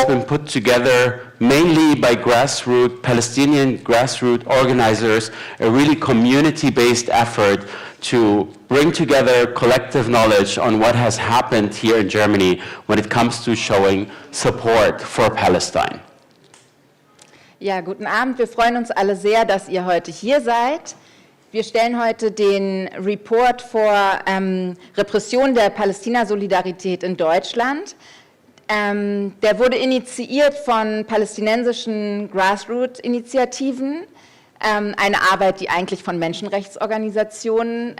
been put together mainly by Palestinian grassroots organizers, a really community-based effort to bring together collective knowledge on what has happened here in Germany when it comes to showing support for Palestine. Ja, guten Abend. Wir freuen uns alle sehr, dass ihr heute hier seid. Wir stellen heute den Report vor Repression der Palästina-Solidarität in Deutschland. Der wurde initiiert von palästinensischen Grassroot-Initiativen, eine Arbeit, die eigentlich von Menschenrechtsorganisationen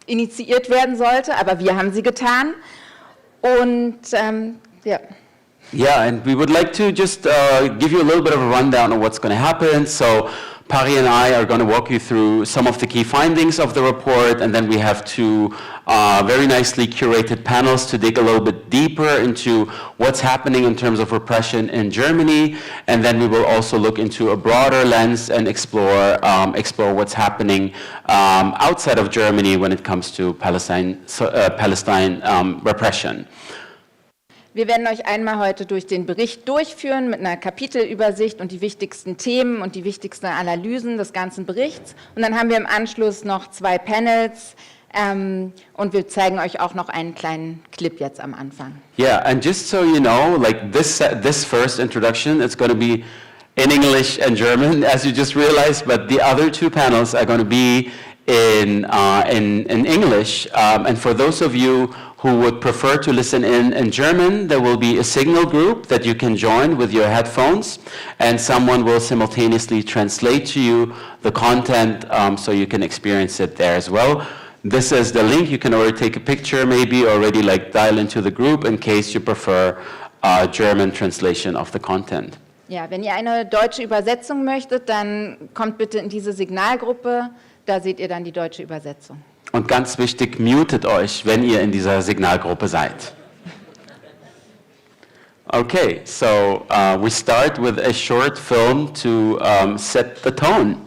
initiiert werden sollte, aber wir haben sie getan. Und ja. Yeah, and we would like to just give you a little bit of a rundown of what's going to happen. So Pari and I are going to walk you through some of the key findings of the report, and then we have two very nicely curated panels to dig a little bit deeper into what's happening in terms of repression in Germany, and then we will also look into a broader lens and explore what's happening outside of Germany when it comes to Palestine repression. Wir werden euch einmal heute durch den Bericht durchführen mit einer Kapitelübersicht und die wichtigsten Themen und die wichtigsten Analysen des ganzen Berichts. Und dann haben wir im Anschluss noch 2 Panels und wir zeigen euch auch noch einen kleinen Clip jetzt am Anfang. Yeah, and just so you know, like this first introduction, it's going to be in English and German, as you just realized, but the other 2 panels are going to be in English. And for those of you who would prefer to listen in German, there will be a signal group that you can join with your headphones, and someone will simultaneously translate to you the content so you can experience it there as well. This is the link. You can already take a picture, maybe already like dial into the group in case you prefer a German translation of the content. Ja, wenn ihr eine deutsche Übersetzung möchtet, dann kommt bitte in diese Signalgruppe, da seht ihr dann die deutsche Übersetzung. Und ganz wichtig, mutet euch, wenn ihr in dieser Signalgruppe seid. Okay, so we start with a short film to set the tone.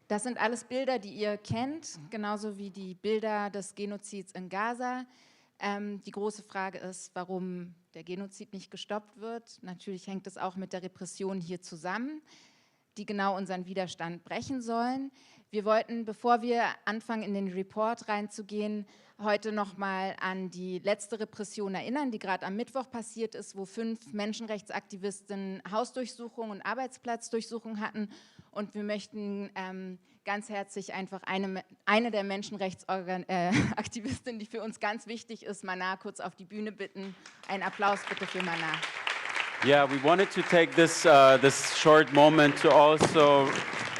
Das sind alles Bilder, die ihr kennt, genauso wie die Bilder des Genozids in Gaza. Die große Frage ist, warum der Genozid nicht gestoppt wird. Natürlich hängt es auch mit der Repression hier zusammen, die genau unseren Widerstand brechen sollen. Wir wollten, bevor wir anfangen, in den Report reinzugehen, heute nochmal an die letzte Repression erinnern, die gerade am Mittwoch passiert ist, wo 5 Menschenrechtsaktivisten Hausdurchsuchungen und Arbeitsplatzdurchsuchungen hatten. Und wir möchten ganz herzlich einfach eine der Menschenrechtsaktivistinnen, die für uns ganz wichtig ist, Mana, kurz auf die Bühne bitten. Einen Applaus bitte für Mana. Yeah, we wanted to take this short moment to also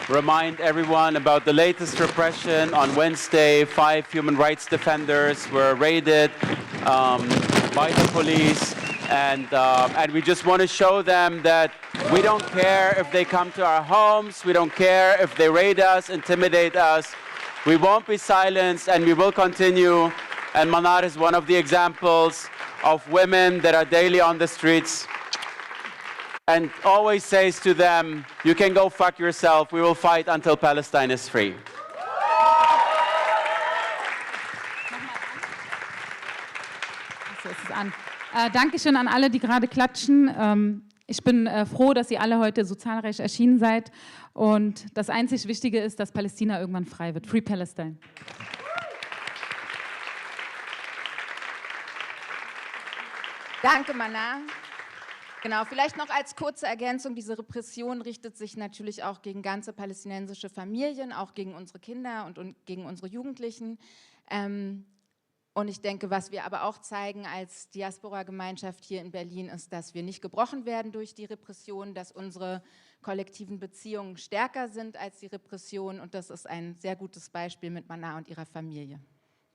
remind everyone about the latest repression. On Wednesday, 5 human rights defenders were raided by the police, and we just want to show them that we don't care if they come to our homes, we don't care if they raid us, intimidate us. We won't be silenced, and we will continue. And Manar is one of the examples of women that are daily on the streets and always says to them, you can go fuck yourself, we will fight until Palestine is free. So ist es an. Dankeschön an alle, die gerade klatschen. Ich bin froh, dass ihr alle heute so zahlreich erschienen seid. Und das einzig Wichtige ist, dass Palästina irgendwann frei wird. Free Palestine. Danke, Mana. Genau, vielleicht noch als kurze Ergänzung, diese Repression richtet sich natürlich auch gegen ganze palästinensische Familien, auch gegen unsere Kinder und gegen unsere Jugendlichen. Und ich denke, was wir aber auch zeigen als Diaspora-Gemeinschaft hier in Berlin, ist, dass wir nicht gebrochen werden durch die Repression, dass unsere kollektiven Beziehungen stärker sind als die Repression. Und das ist ein sehr gutes Beispiel mit Mana und ihrer Familie.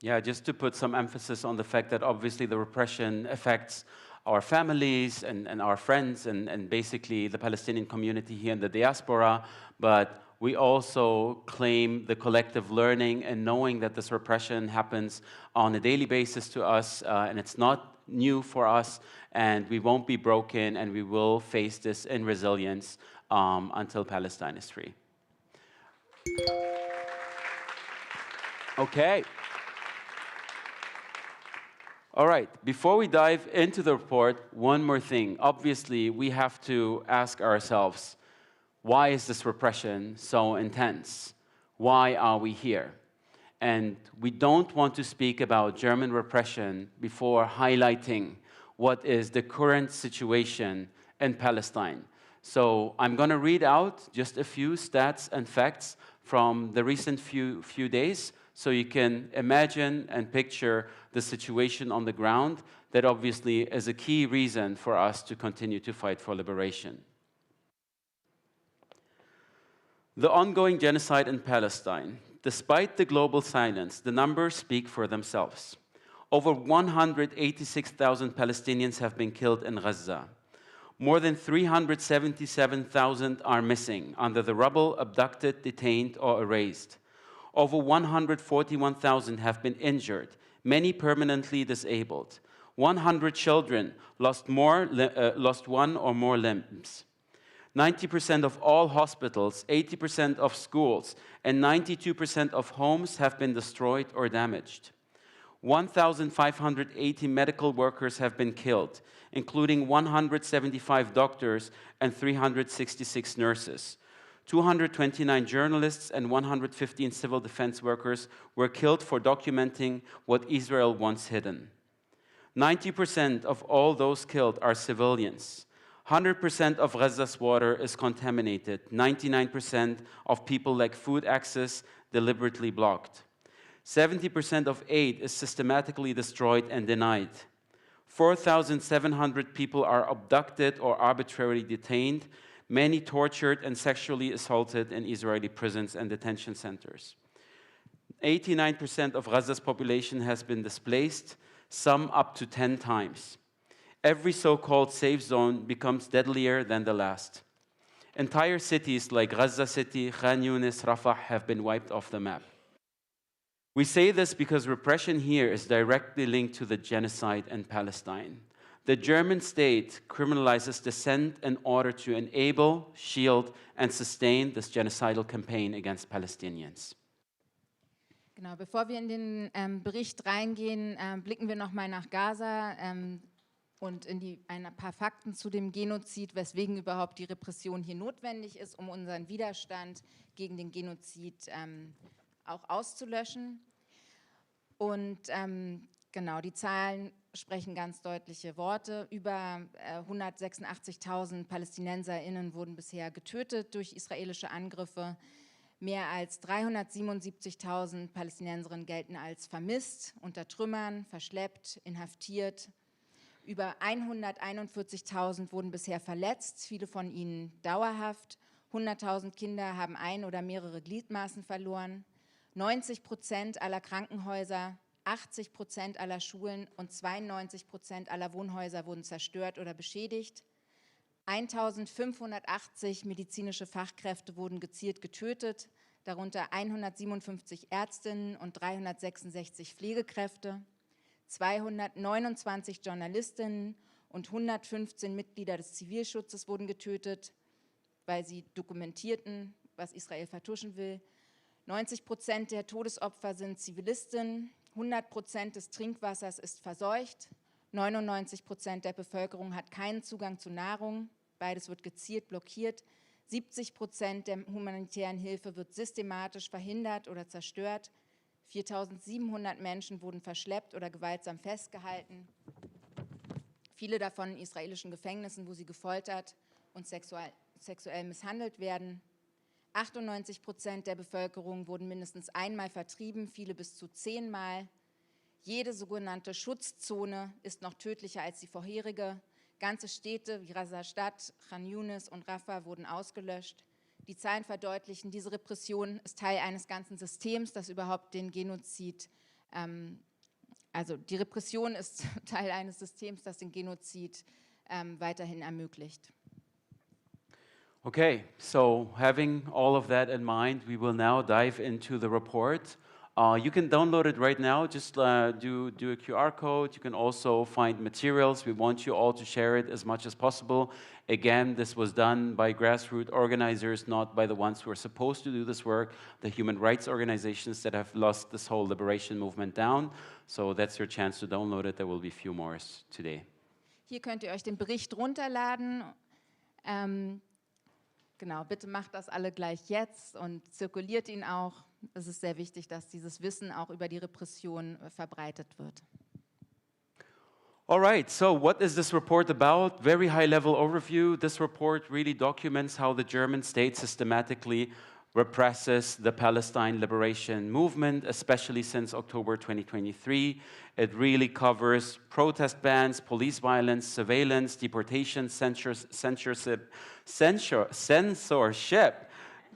Yeah, just to put some emphasis on the fact that obviously the repression affects our families and our friends and basically the Palestinian community here in the diaspora, but we also claim the collective learning and knowing that this repression happens on a daily basis to us, and it's not new for us, and we won't be broken, and we will face this in resilience until Palestine is free. Okay. All right, before we dive into the report, one more thing. Obviously, we have to ask ourselves, why is this repression so intense? Why are we here? And we don't want to speak about German repression before highlighting what is the current situation in Palestine. So I'm going to read out just a few stats and facts from the recent few days, so you can imagine and picture the situation on the ground that obviously is a key reason for us to continue to fight for liberation. The ongoing genocide in Palestine. Despite the global silence, the numbers speak for themselves. Over 186,000 Palestinians have been killed in Gaza. More than 377,000 are missing, under the rubble, abducted, detained, or erased. Over 141,000 have been injured, many permanently disabled. 100 children lost one or more limbs. 90% of all hospitals, 80% of schools, and 92% of homes have been destroyed or damaged. 1,580 medical workers have been killed, including 175 doctors and 366 nurses. 229 journalists and 115 civil defense workers were killed for documenting what Israel wants hidden. 90% of all those killed are civilians. 100% of Gaza's water is contaminated. 99% of people lack food access, deliberately blocked. 70% of aid is systematically destroyed and denied. 4,700 people are abducted or arbitrarily detained, many tortured and sexually assaulted in Israeli prisons and detention centers. 89% of Gaza's population has been displaced, some up to 10 times. Every so-called safe zone becomes deadlier than the last. Entire cities like Gaza City, Khan Yunis, Rafah have been wiped off the map. We say this because repression here is directly linked to the genocide in Palestine. The German state criminalizes dissent in order to enable, shield, and sustain this genocidal campaign against Palestinians. Genau, bevor wir in den Bericht reingehen, blicken wir nochmal nach Gaza und in ein paar Fakten zu dem Genozid, weswegen überhaupt die Repression hier notwendig ist, um unseren Widerstand gegen den Genozid auch auszulöschen. Und genau, die Zahlen sprechen ganz deutliche Worte. Über 186.000 PalästinenserInnen wurden bisher getötet durch israelische Angriffe. Mehr als 377.000 Palästinenserinnen gelten als vermisst, unter Trümmern, verschleppt, inhaftiert. Über 141.000 wurden bisher verletzt, viele von ihnen dauerhaft. 100.000 Kinder haben ein oder mehrere Gliedmaßen verloren. 90% aller Krankenhäuser, 80% aller Schulen und 92% aller Wohnhäuser wurden zerstört oder beschädigt. 1.580 medizinische Fachkräfte wurden gezielt getötet, darunter 157 Ärztinnen und 366 Pflegekräfte, 229 Journalistinnen und 115 Mitglieder des Zivilschutzes wurden getötet, weil sie dokumentierten, was Israel vertuschen will. 90% der Todesopfer sind Zivilistinnen, 100% des Trinkwassers ist verseucht, 99% der Bevölkerung hat keinen Zugang zu Nahrung, beides wird gezielt blockiert, 70% der humanitären Hilfe wird systematisch verhindert oder zerstört, 4.700 Menschen wurden verschleppt oder gewaltsam festgehalten, viele davon in israelischen Gefängnissen, wo sie gefoltert und sexuell misshandelt werden. 98% der Bevölkerung wurden mindestens einmal vertrieben, viele bis zu 10-mal. Jede sogenannte Schutzzone ist noch tödlicher als die vorherige. Ganze Städte wie Gaza-Stadt, Khan Yunis und Rafah wurden ausgelöscht. Die Zahlen verdeutlichen, diese Repression ist Teil eines ganzen Systems, das überhaupt den Genozid, also die Repression ist Teil eines Systems, das den Genozid weiterhin ermöglicht. Okay, so having all of that in mind, we will now dive into the report. You can download it right now, just do a QR code. You can also find materials. We want you all to share it as much as possible. Again, this was done by grassroots organizers, not by the ones who are supposed to do this work, the human rights organizations that have lost this whole liberation movement down. So that's your chance to download it. There will be a few more today. Hier könnt ihr euch den Bericht runterladen. Genau, bitte macht das alle gleich jetzt und zirkuliert ihn auch. Es ist sehr wichtig, dass dieses Wissen auch über die Repression verbreitet wird. All right, so what is this report about? Very high-level overview. This report really documents how the German state systematically represses the Palestine liberation movement, especially since October 2023. It really covers protest bans, police violence, surveillance, deportation, censorship,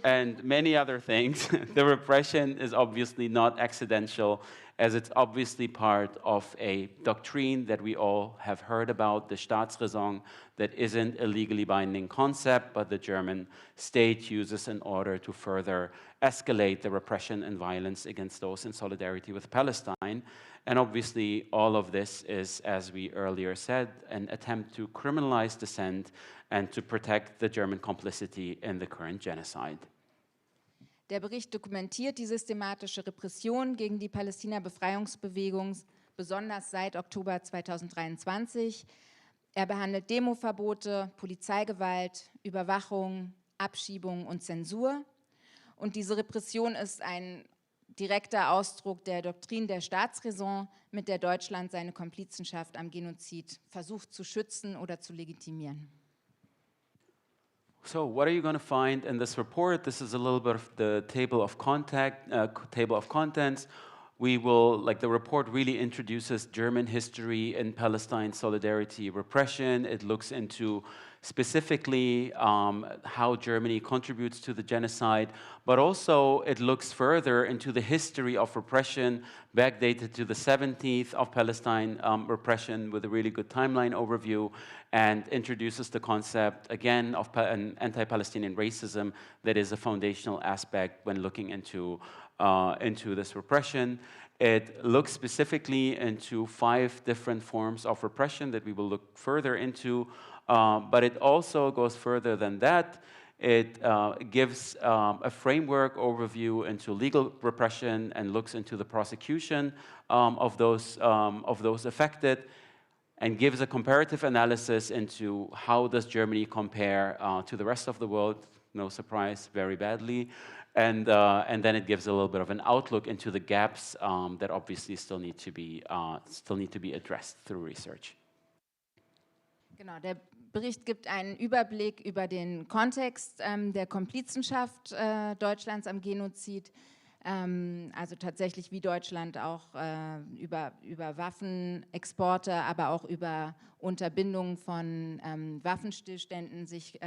and many other things. The repression is obviously not accidental, as it's obviously part of a doctrine that we all have heard about, the Staatsräson, that isn't a legally binding concept, but the German state uses in order to further escalate the repression and violence against those in solidarity with Palestine. And obviously, all of this is, as we earlier said, an attempt to criminalize dissent and to protect the German complicity in the current genocide. Der Bericht dokumentiert die systematische Repression gegen die Palästina-Befreiungsbewegung, besonders seit Oktober 2023. Er behandelt Demoverbote, Polizeigewalt, Überwachung, Abschiebung und Zensur. Und diese Repression ist ein direkter Ausdruck der Doktrin der Staatsräson, mit der Deutschland seine Komplizenschaft am Genozid versucht zu schützen oder zu legitimieren. So what are you going to find in this report? This is a little bit of the table of contents. We will, the report really introduces German history in Palestine solidarity repression. It looks into specifically how Germany contributes to the genocide, but also it looks further into the history of repression, backdated to the 17th of Palestine repression with a really good timeline overview, and introduces the concept, again, of an anti-Palestinian racism that is a foundational aspect when looking into this repression. It looks specifically into 5 different forms of repression that we will look further into, but it also goes further than that. It gives a framework overview into legal repression and looks into the prosecution of those affected, and gives a comparative analysis into how does Germany compare to the rest of the world. No surprise, very badly. And then it gives a little bit of an outlook into the gaps that obviously still need to be addressed through research. Genau, der Bericht gibt einen Überblick über den Kontext der Komplizenschaft Deutschlands am Genozid, also tatsächlich wie Deutschland auch über Waffenexporte, aber auch über Unterbindung von Waffenstillständen sich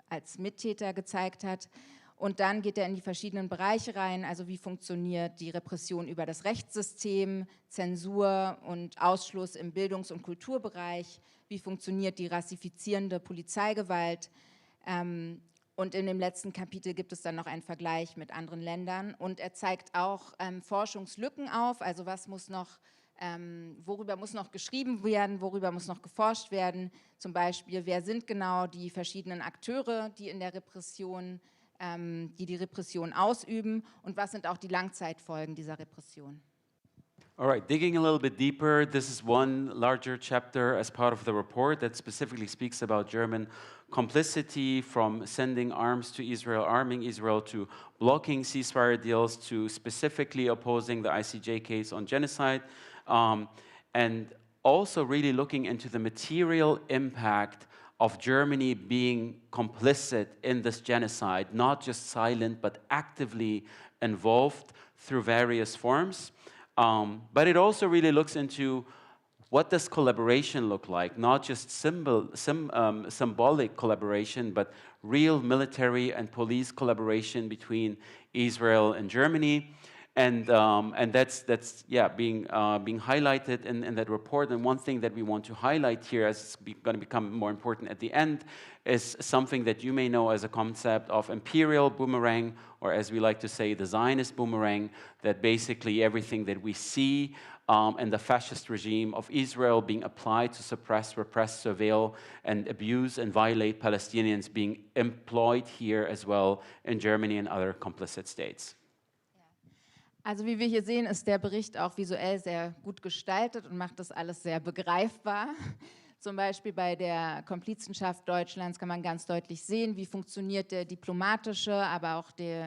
als Mittäter gezeigt hat. Und dann geht er in die verschiedenen Bereiche rein, also wie funktioniert die Repression über das Rechtssystem, Zensur und Ausschluss im Bildungs- und Kulturbereich, wie funktioniert die rassifizierende Polizeigewalt. Und in dem letzten Kapitel gibt es dann noch einen Vergleich mit anderen Ländern. Und er zeigt auch Forschungslücken auf, also was muss noch, worüber muss noch geschrieben werden, worüber muss noch geforscht werden. Zum Beispiel, wer sind genau die verschiedenen Akteure, die in der Repression die Repression ausüben und was sind auch die Langzeitfolgen dieser Repression. All right, digging a little bit deeper, this is one larger chapter as part of the report that specifically speaks about German complicity, from sending arms to Israel, arming Israel, to blocking ceasefire deals, to specifically opposing the ICJ case on genocide, and also really looking into the material impact of Germany being complicit in this genocide, not just silent, but actively involved through various forms. But it also really looks into what does collaboration look like, not just symbolic collaboration, but real military and police collaboration between Israel and Germany. And that's being highlighted in that report. And one thing that we want to highlight here, as it's going to become more important at the end, is something that you may know as a concept of imperial boomerang, or as we like to say, the Zionist boomerang, that basically everything that we see in the fascist regime of Israel being applied to suppress, repress, surveil, and abuse and violate Palestinians being employed here as well in Germany and other complicit states. Also wie wir hier sehen, ist der Bericht auch visuell sehr gut gestaltet und macht das alles sehr begreifbar. Zum Beispiel bei der Komplizenschaft Deutschlands kann man ganz deutlich sehen, wie funktioniert der diplomatische, aber auch die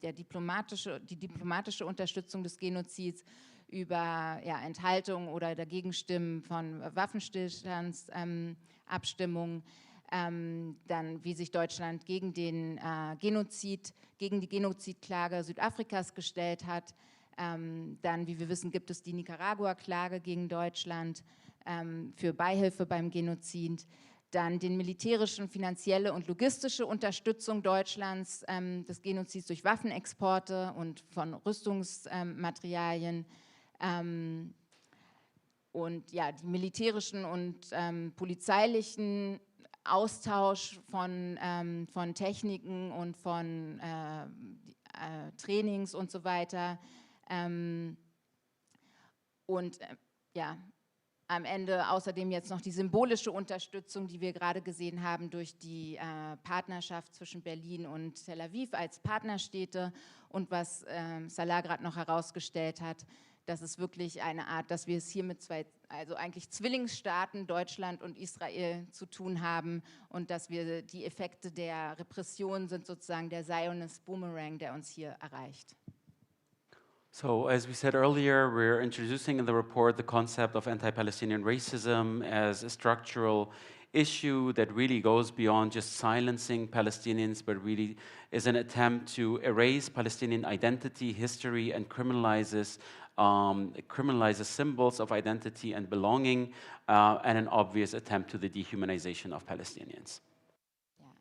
diplomatische Unterstützung des Genozids über Enthaltung oder Dagegenstimmen von Waffenstillstandsabstimmungen. Dann wie sich Deutschland gegen den gegen die Genozidklage Südafrikas gestellt hat. Dann, wie wir wissen, gibt es die Nicaragua-Klage gegen Deutschland für Beihilfe beim Genozid. Dann den militärischen, finanzielle und logistische Unterstützung Deutschlands des Genozids durch Waffenexporte und von Rüstungsmaterialien. Und ja, die militärischen und polizeilichen Austausch von Techniken und von Trainings und so weiter. Am Ende außerdem jetzt noch die symbolische Unterstützung, die wir gerade gesehen haben durch die Partnerschaft zwischen Berlin und Tel Aviv als Partnerstädte und was Salah gerade noch herausgestellt hat, dass es wirklich eine Art, dass wir es hier mit zwei, also eigentlich Zwillingsstaaten, Deutschland und Israel, zu tun haben und dass wir die Effekte der Repression sind sozusagen der Zionist Boomerang, der uns hier erreicht. So, as we said earlier, we're introducing in the report the concept of anti-Palestinian racism as a structural issue that really goes beyond just silencing Palestinians, but really is an attempt to erase Palestinian identity, history, and criminalizes symbols of identity and belonging, and an obvious attempt to the dehumanization of Palestinians.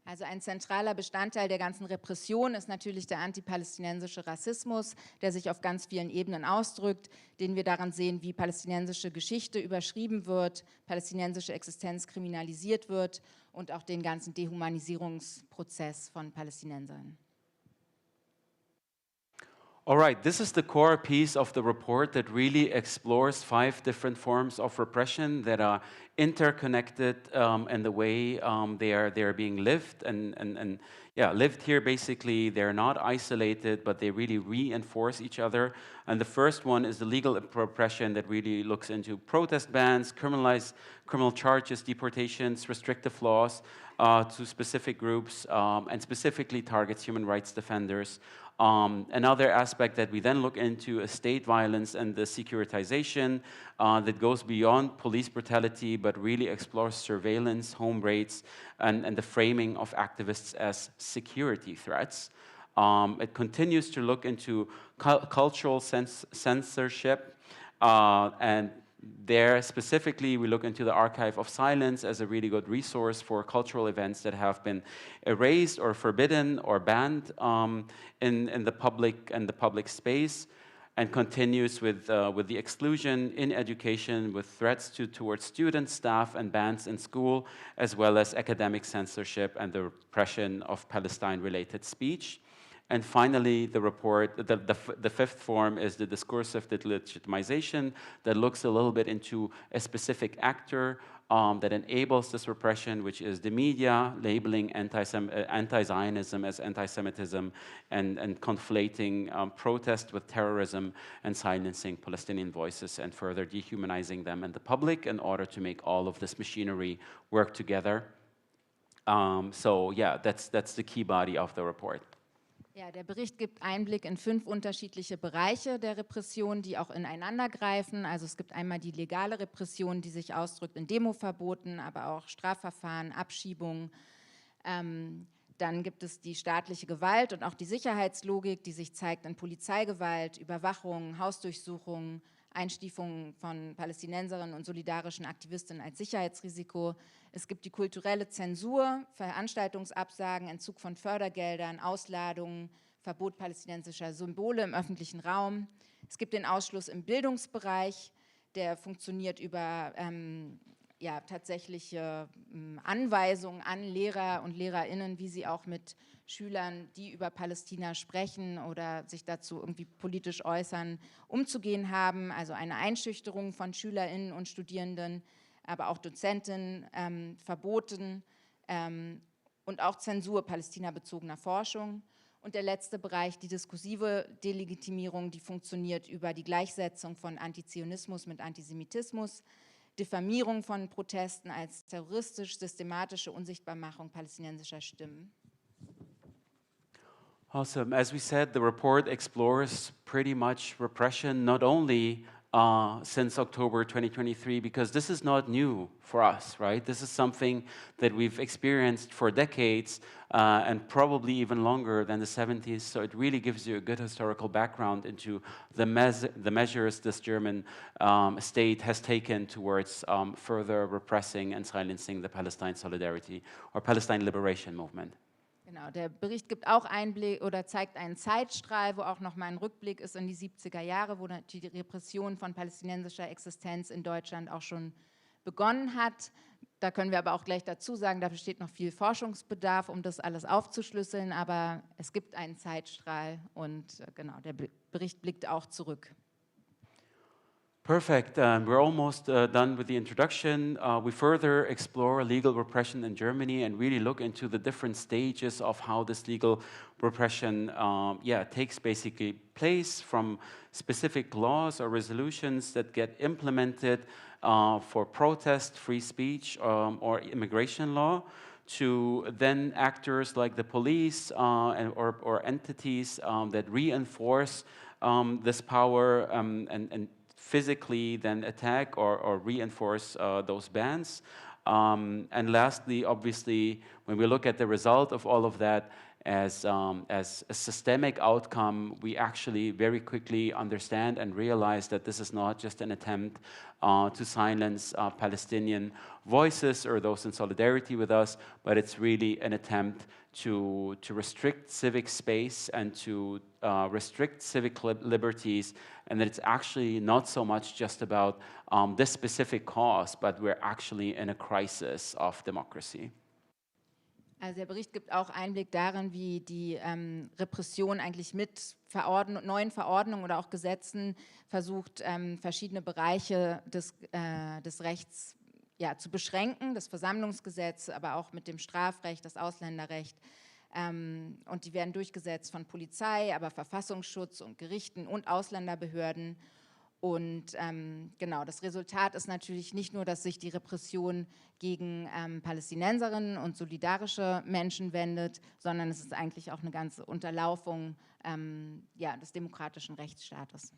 Also ein zentraler Bestandteil der ganzen Repression ist natürlich der antipalästinensische Rassismus, der sich auf ganz vielen Ebenen ausdrückt, den wir daran sehen, wie palästinensische Geschichte überschrieben wird, palästinensische Existenz kriminalisiert wird und auch den ganzen Dehumanisierungsprozess von Palästinensern. All right, this is the core piece of the report that really explores 5 different forms of repression that are interconnected in the way they are being lived and lived here. Basically, they're not isolated, but they really reinforce each other. And the first one is the legal repression that really looks into protest bans, criminal charges, deportations, restrictive laws to specific groups, and specifically targets human rights defenders. Another aspect that we then look into is state violence and the securitization that goes beyond police brutality, but really explores surveillance, home raids, and the framing of activists as security threats. It continues to look into cultural censorship, and there specifically we look into the Archive of Silence as a really good resource for cultural events that have been erased or forbidden or banned in the public space, and continues with the exclusion in education, with threats towards students, staff, and bans in school, as well as academic censorship and the repression of Palestine-related speech. And finally, the report, the 5th form is the discursive legitimization that looks a little bit into a specific actor that enables this repression, which is the media labeling anti-Zionism as anti-Semitism and conflating protest with terrorism and silencing Palestinian voices and further dehumanizing them in the public in order to make all of this machinery work together. So yeah, that's the key body of the report. Ja, der Bericht gibt Einblick in 5 unterschiedliche Bereiche der Repression, die auch ineinander greifen. Also es gibt einmal die legale Repression, die sich ausdrückt in Demoverboten, aber auch Strafverfahren, Abschiebungen. Dann gibt es die staatliche Gewalt und auch die Sicherheitslogik, die sich zeigt in Polizeigewalt, Überwachung, Hausdurchsuchungen, Einstufung von Palästinenserinnen und solidarischen Aktivistinnen als Sicherheitsrisiko. Es gibt die kulturelle Zensur, Veranstaltungsabsagen, Entzug von Fördergeldern, Ausladungen, Verbot palästinensischer Symbole im öffentlichen Raum. Es gibt den Ausschluss im Bildungsbereich, der funktioniert über tatsächliche Anweisungen an Lehrer und LehrerInnen, wie sie auch mit Schülern, die über Palästina sprechen oder sich dazu irgendwie politisch äußern, umzugehen haben. Also eine Einschüchterung von SchülerInnen und Studierenden, aber auch Dozentinnen verboten und auch Zensur palästinabezogener Forschung. Und der letzte Bereich, die diskursive Delegitimierung, die funktioniert über die Gleichsetzung von Antizionismus mit Antisemitismus, Diffamierung von Protesten als terroristisch, systematische Unsichtbarmachung palästinensischer Stimmen. Awesome. As we said, the report explores pretty much repression, not only since October 2023, because this is not new for us, right? This is something that we've experienced for decades and probably even longer than the 70s. So it really gives you a good historical background into the measures this German state has taken towards further repressing and silencing the Palestine Solidarity or Palestine Liberation Movement. Genau, der Bericht gibt auch Einblick oder zeigt einen Zeitstrahl, wo auch nochmal ein Rückblick ist in die 70er Jahre, wo die Repression von palästinensischer Existenz in Deutschland auch schon begonnen hat. Da können wir aber auch gleich dazu sagen, da besteht noch viel Forschungsbedarf, um das alles aufzuschlüsseln, aber es gibt einen Zeitstrahl und genau, der Bericht blickt auch zurück. Perfect. We're almost done with the introduction. We further explore legal repression in Germany and really look into the different stages of how this legal repression takes basically place, from specific laws or resolutions that get implemented for protest, free speech, or immigration law, to then actors like the police or entities that reinforce this power and physically then attack or reinforce those bans, And lastly, obviously, when we look at the result of all of that as a systemic outcome, we actually very quickly understand and realize that this is not just an attempt to silence Palestinian voices or those in solidarity with us, but it's really an attempt to restrict civic space and to restrict civic liberties, and that it's actually not so much just about this specific cause, but we're actually in a crisis of democracy. Also der Bericht gibt auch Einblick darin, wie die Repression eigentlich mit neuen Verordnungen oder auch Gesetzen versucht, verschiedene Bereiche des Rechts zu beschränken, das Versammlungsgesetz, aber auch mit dem Strafrecht, das Ausländerrecht. Und die werden durchgesetzt von Polizei, aber Verfassungsschutz und Gerichten und Ausländerbehörden. Und genau, das Resultat ist natürlich nicht nur, dass sich die Repression gegen Palästinenserinnen und solidarische Menschen wendet, sondern es ist eigentlich auch eine ganze Unterlaufung des demokratischen Rechtsstaates.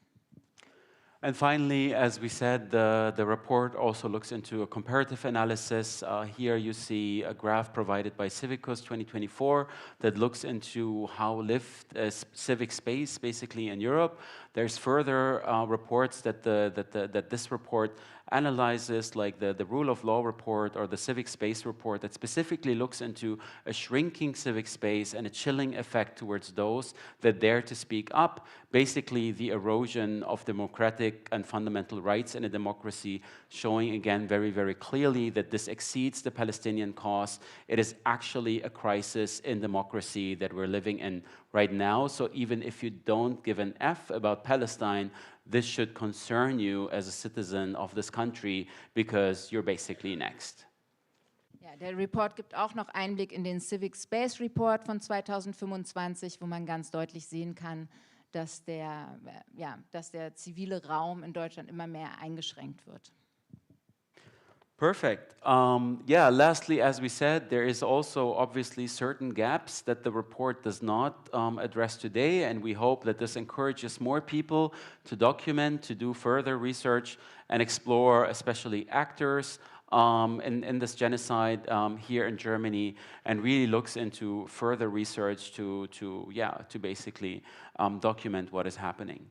And finally, as we said, the report also looks into a comparative analysis. Here you see a graph provided by Civicus 2024 that looks into how lived civic space basically in Europe. There's further reports that this report analyzes, like the rule of law report or the civic space report, that specifically looks into a shrinking civic space and a chilling effect towards those that dare to speak up, basically the erosion of democratic and fundamental rights in a democracy, showing again very, very clearly that this exceeds the Palestinian cause. It is actually a crisis in democracy that we're living in right now. So even if you don't give an F about Palestine, this should concern you as a citizen of this country because you're basically next. Ja, der Report gibt auch noch Einblick in den Civic Space Report von 2025, wo man ganz deutlich sehen kann, dass der zivile Raum in Deutschland immer mehr eingeschränkt wird. Perfect. Lastly, as we said, there is also obviously certain gaps that the report does not address today, and we hope that this encourages more people to document, to do further research, and explore especially actors in this genocide here in Germany, and really looks into further research to basically document what is happening.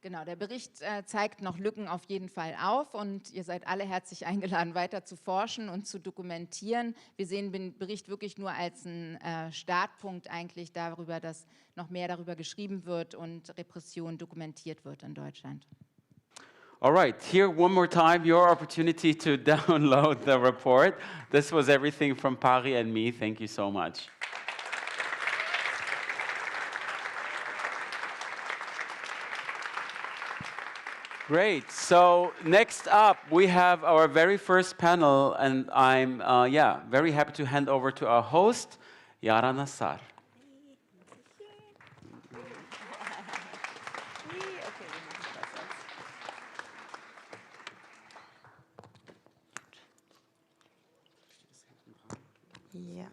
Genau, der Bericht zeigt noch Lücken auf jeden Fall auf und ihr seid alle herzlich eingeladen, weiter zu forschen und zu dokumentieren. Wir sehen den Bericht wirklich nur als einen Startpunkt eigentlich darüber, dass noch mehr darüber geschrieben wird und Repression dokumentiert wird in Deutschland. All right, here one more time, your opportunity to download the report. This was everything from Pari and me. Thank you so much. Great. So next up, we have our very first panel, and I'm very happy to hand over to our host, Yara Nassar. Ja.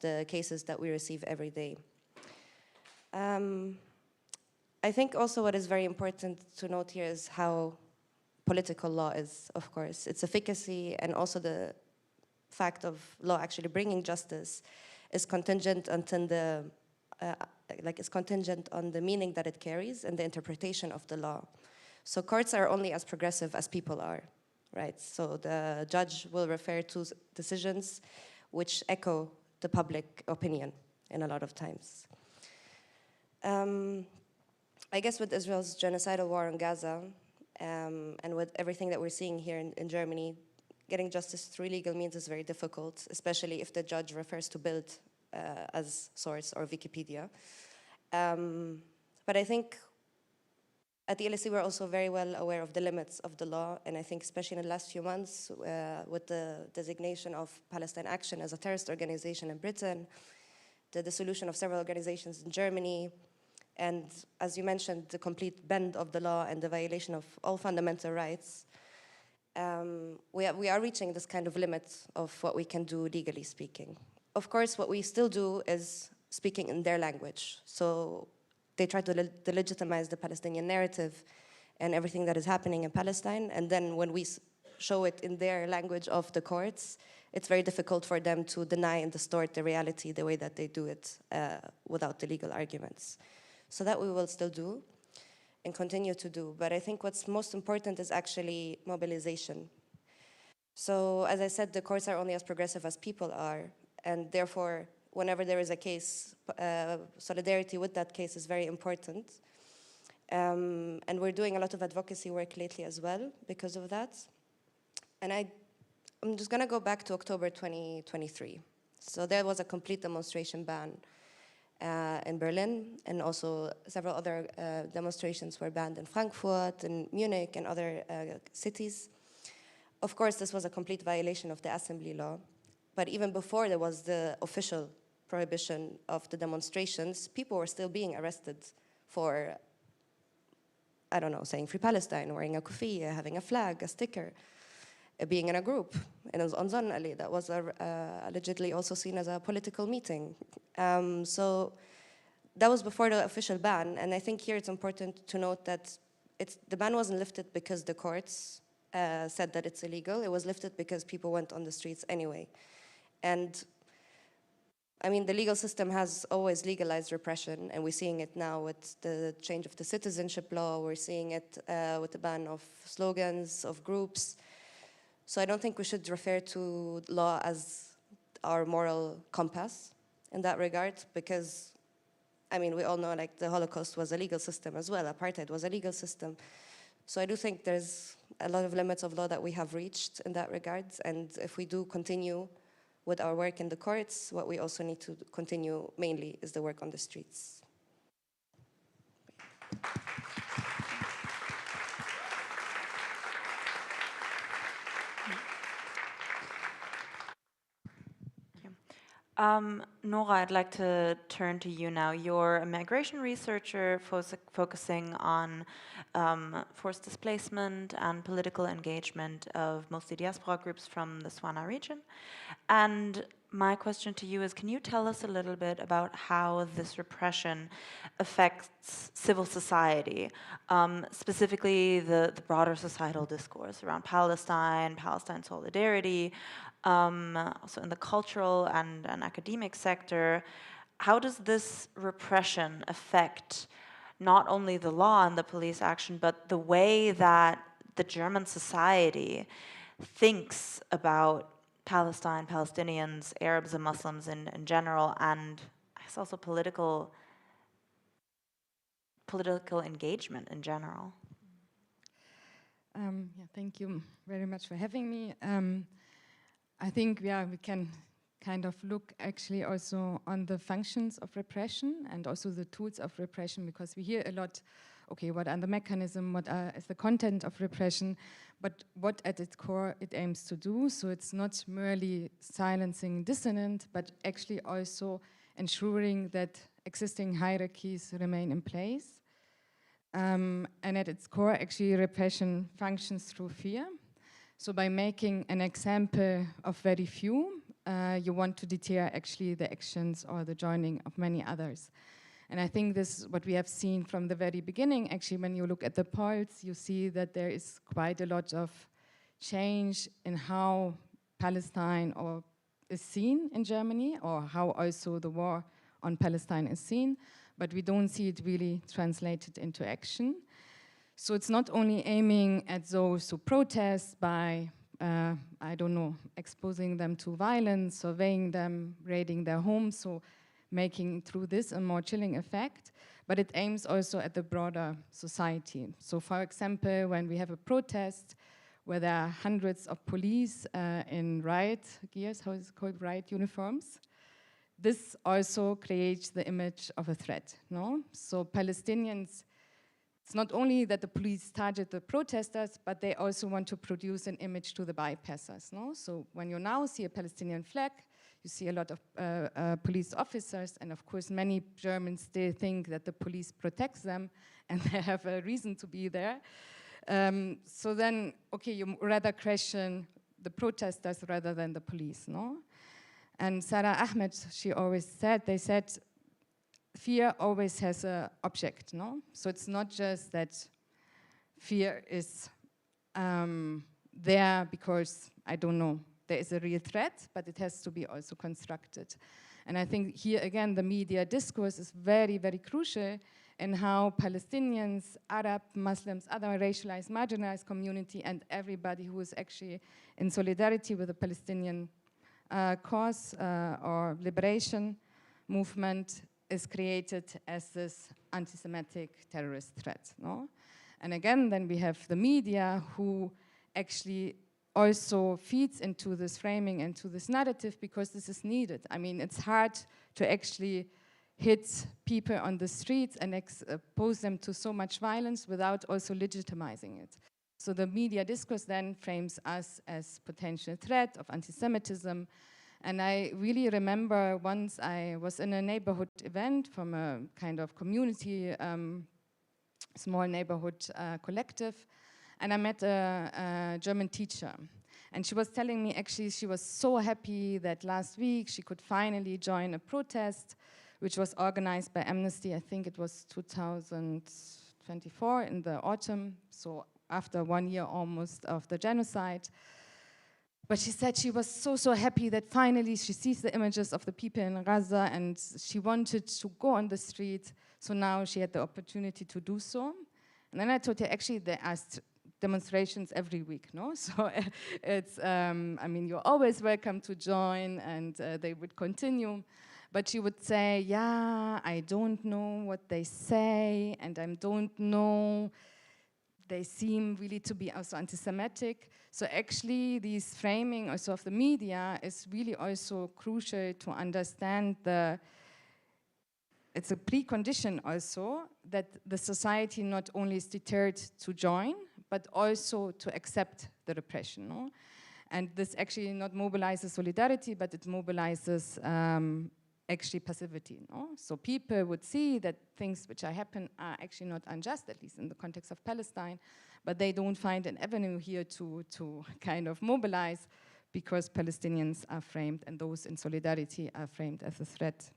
the cases that we receive every day. I think also what is very important to note here is how political law is, of course. Its efficacy and also the fact of law actually bringing justice is contingent until is contingent on the meaning that it carries and the interpretation of the law. So courts are only as progressive as people are, right? So the judge will refer to decisions which echo the public opinion in a lot of times. I guess with Israel's genocidal war on Gaza and with everything that we're seeing here in Germany, getting justice through legal means is very difficult, especially if the judge refers to Bild as source or Wikipedia. But I think at the LSE we're also very well aware of the limits of the law, and I think especially in the last few months with the designation of Palestine Action as a terrorist organization in Britain, the dissolution of several organizations in Germany, and as you mentioned, the complete bend of the law and the violation of all fundamental rights, we are reaching this kind of limit of what we can do legally speaking. Of course, what we still do is speaking in their language. So they try to delegitimize the Palestinian narrative and everything that is happening in Palestine. And then when we show it in their language of the courts, it's very difficult for them to deny and distort the reality the way that they do it without the legal arguments. So that we will still do and continue to do. But I think what's most important is actually mobilization. So as I said, the courts are only as progressive as people are, and therefore, whenever there is a case, solidarity with that case is very important. And we're doing a lot of advocacy work lately as well because of that. And I'm just gonna go back to October 2023. So there was a complete demonstration ban in Berlin, and also several other demonstrations were banned in Frankfurt and Munich and other cities. Of course, this was a complete violation of the assembly law, but even before there was the official prohibition of the demonstrations, people were still being arrested for, I don't know, saying Free Palestine, wearing a kufiya, having a flag, a sticker, being in a group. And it was on Zonnali, that was allegedly also seen as a political meeting. So that was before the official ban, and I think here it's important to note that the ban wasn't lifted because the courts said that it's illegal. It was lifted because people went on the streets anyway. And I mean, the legal system has always legalized repression, and we're seeing it now with the change of the citizenship law. We're seeing it with the ban of slogans, of groups. So I don't think we should refer to law as our moral compass in that regard, because, I mean, we all know like the Holocaust was a legal system as well. Apartheid was a legal system. So I do think there's a lot of limits of law that we have reached in that regard. And if we do continue with our work in the courts, what we also need to continue mainly is the work on the streets. Nora, I'd like to turn to you now. You're a migration researcher focusing on forced displacement and political engagement of mostly diaspora groups from the Swana region. And my question to you is, can you tell us a little bit about how this repression affects civil society, specifically the broader societal discourse around Palestine, Palestine solidarity, also in the cultural and academic sector? How does this repression affect not only the law and the police action, but the way that the German society thinks about Palestine, Palestinians, Arabs and Muslims in general, and I guess also political engagement in general? Yeah, thank you very much for having me. I think, yeah, we can kind of look actually also on the functions of repression and also the tools of repression, because we hear a lot, okay, what are the mechanism, what is the content of repression, but what at its core it aims to do. So it's not merely silencing dissonant, but actually also ensuring that existing hierarchies remain in place. And at its core, actually, repression functions through fear. So by making an example of very few, you want to deter actually the actions or the joining of many others. And I think this is what we have seen from the very beginning. Actually, when you look at the polls, you see that there is quite a lot of change in how Palestine is seen in Germany, or how also the war on Palestine is seen, but we don't see it really translated into action. So it's not only aiming at those who protest by, I don't know, exposing them to violence, surveying them, raiding their homes, so making through this a more chilling effect, but it aims also at the broader society. So for example, when we have a protest where there are hundreds of police in riot gears, how is it called, riot uniforms, this also creates the image of a threat, no? So Palestinians, it's not only that the police target the protesters, but they also want to produce an image to the bypassers, no? So when you now see a Palestinian flag, you see a lot of police officers, and of course many Germans still think that the police protects them, and they have a reason to be there. So then, okay, you rather question the protesters rather than the police, no? And Sarah Ahmed, she always said, they said, fear always has an object, no? So it's not just that fear is there because, I don't know, there is a real threat, but it has to be also constructed. And I think here again, the media discourse is very, very crucial in how Palestinians, Arab, Muslims, other racialized, marginalized community, and everybody who is actually in solidarity with the Palestinian cause or liberation movement is created as this anti-Semitic terrorist threat, no? And again, then we have the media who actually also feeds into this framing, into this narrative, because this is needed. I mean, it's hard to actually hit people on the streets and expose them to so much violence without also legitimizing it. So the media discourse then frames us as potential threat of anti-Semitism. And I really remember once I was in a neighborhood event from a kind of community, small neighborhood collective, and I met a German teacher. And she was telling me actually she was so happy that last week she could finally join a protest which was organized by Amnesty. I think it was 2024 in the autumn, so after 1 year almost of the genocide. But she said she was so happy that finally she sees the images of the people in Gaza, and she wanted to go on the street, so now she had the opportunity to do so. And then I told her, actually, they asked demonstrations every week, no? So it's, I mean, you're always welcome to join, and they would continue. But she would say, yeah, I don't know what they say, and I don't know, they seem really to be also anti-Semitic. So actually, this framing also of the media is really also crucial to understand it's a precondition also that the society not only is deterred to join, but also to accept the repression, no? And this actually not mobilizes solidarity, but it mobilizes actually passivity, no? So people would see that things which are happen are actually not unjust, at least in the context of Palestine, but they don't find an avenue here to kind of mobilize, because Palestinians are framed, and those in solidarity are framed as a threat.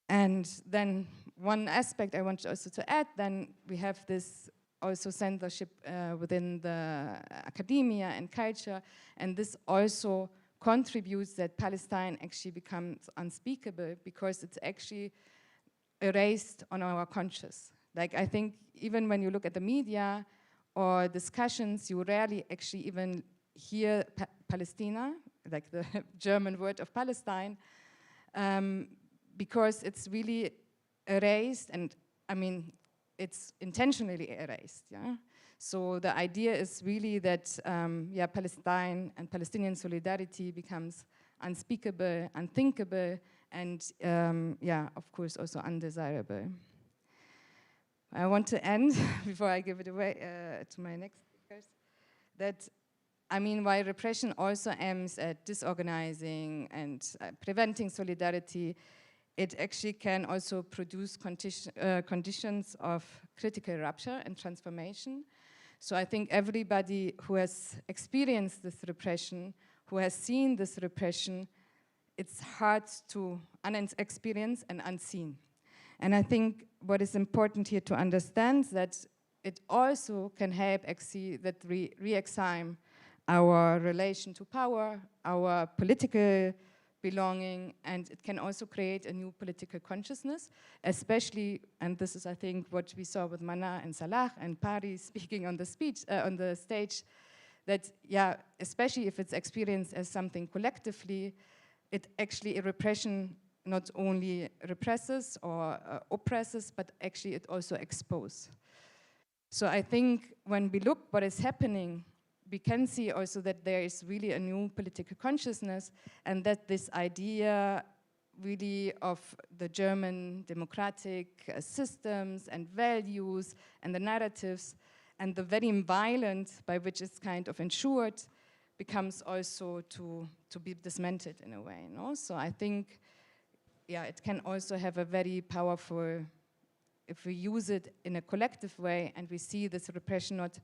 And then one aspect I want also to add, then we have this also censorship within the academia and culture, and this also contributes that Palestine actually becomes unspeakable, because it's actually erased on our conscious. Like, I think even when you look at the media or discussions, you rarely actually even hear Palestina, like the German word of Palestine, because it's really erased, and I mean, it's intentionally erased, yeah? So the idea is really that, yeah, Palestine and Palestinian solidarity becomes unspeakable, unthinkable, and yeah, of course, also undesirable. I want to end, before I give it away to my next speakers, that, I mean, while repression also aims at disorganizing and preventing solidarity, it actually can also produce conditions of critical rupture and transformation. So I think everybody who has experienced this repression who has seen this repression, it's hard to experience and unseen. And I think what is important here to understand that it also can help actually that re-examine our relation to power, our political belonging, and it can also create a new political consciousness, especially, and this is I think what we saw with Mana and Salah and Pari speaking on the stage, that yeah, especially if it's experienced as something collectively, it actually a repression not only represses or oppresses, but actually it also exposes. So I think when we look what is happening, we can see also that there is really a new political consciousness, and that this idea really of the German democratic systems and values and the narratives and the very violence by which it's kind of ensured becomes also to be dismantled in a way. No? So I think, yeah, it can also have a very powerful, if we use it in a collective way and we see this repression not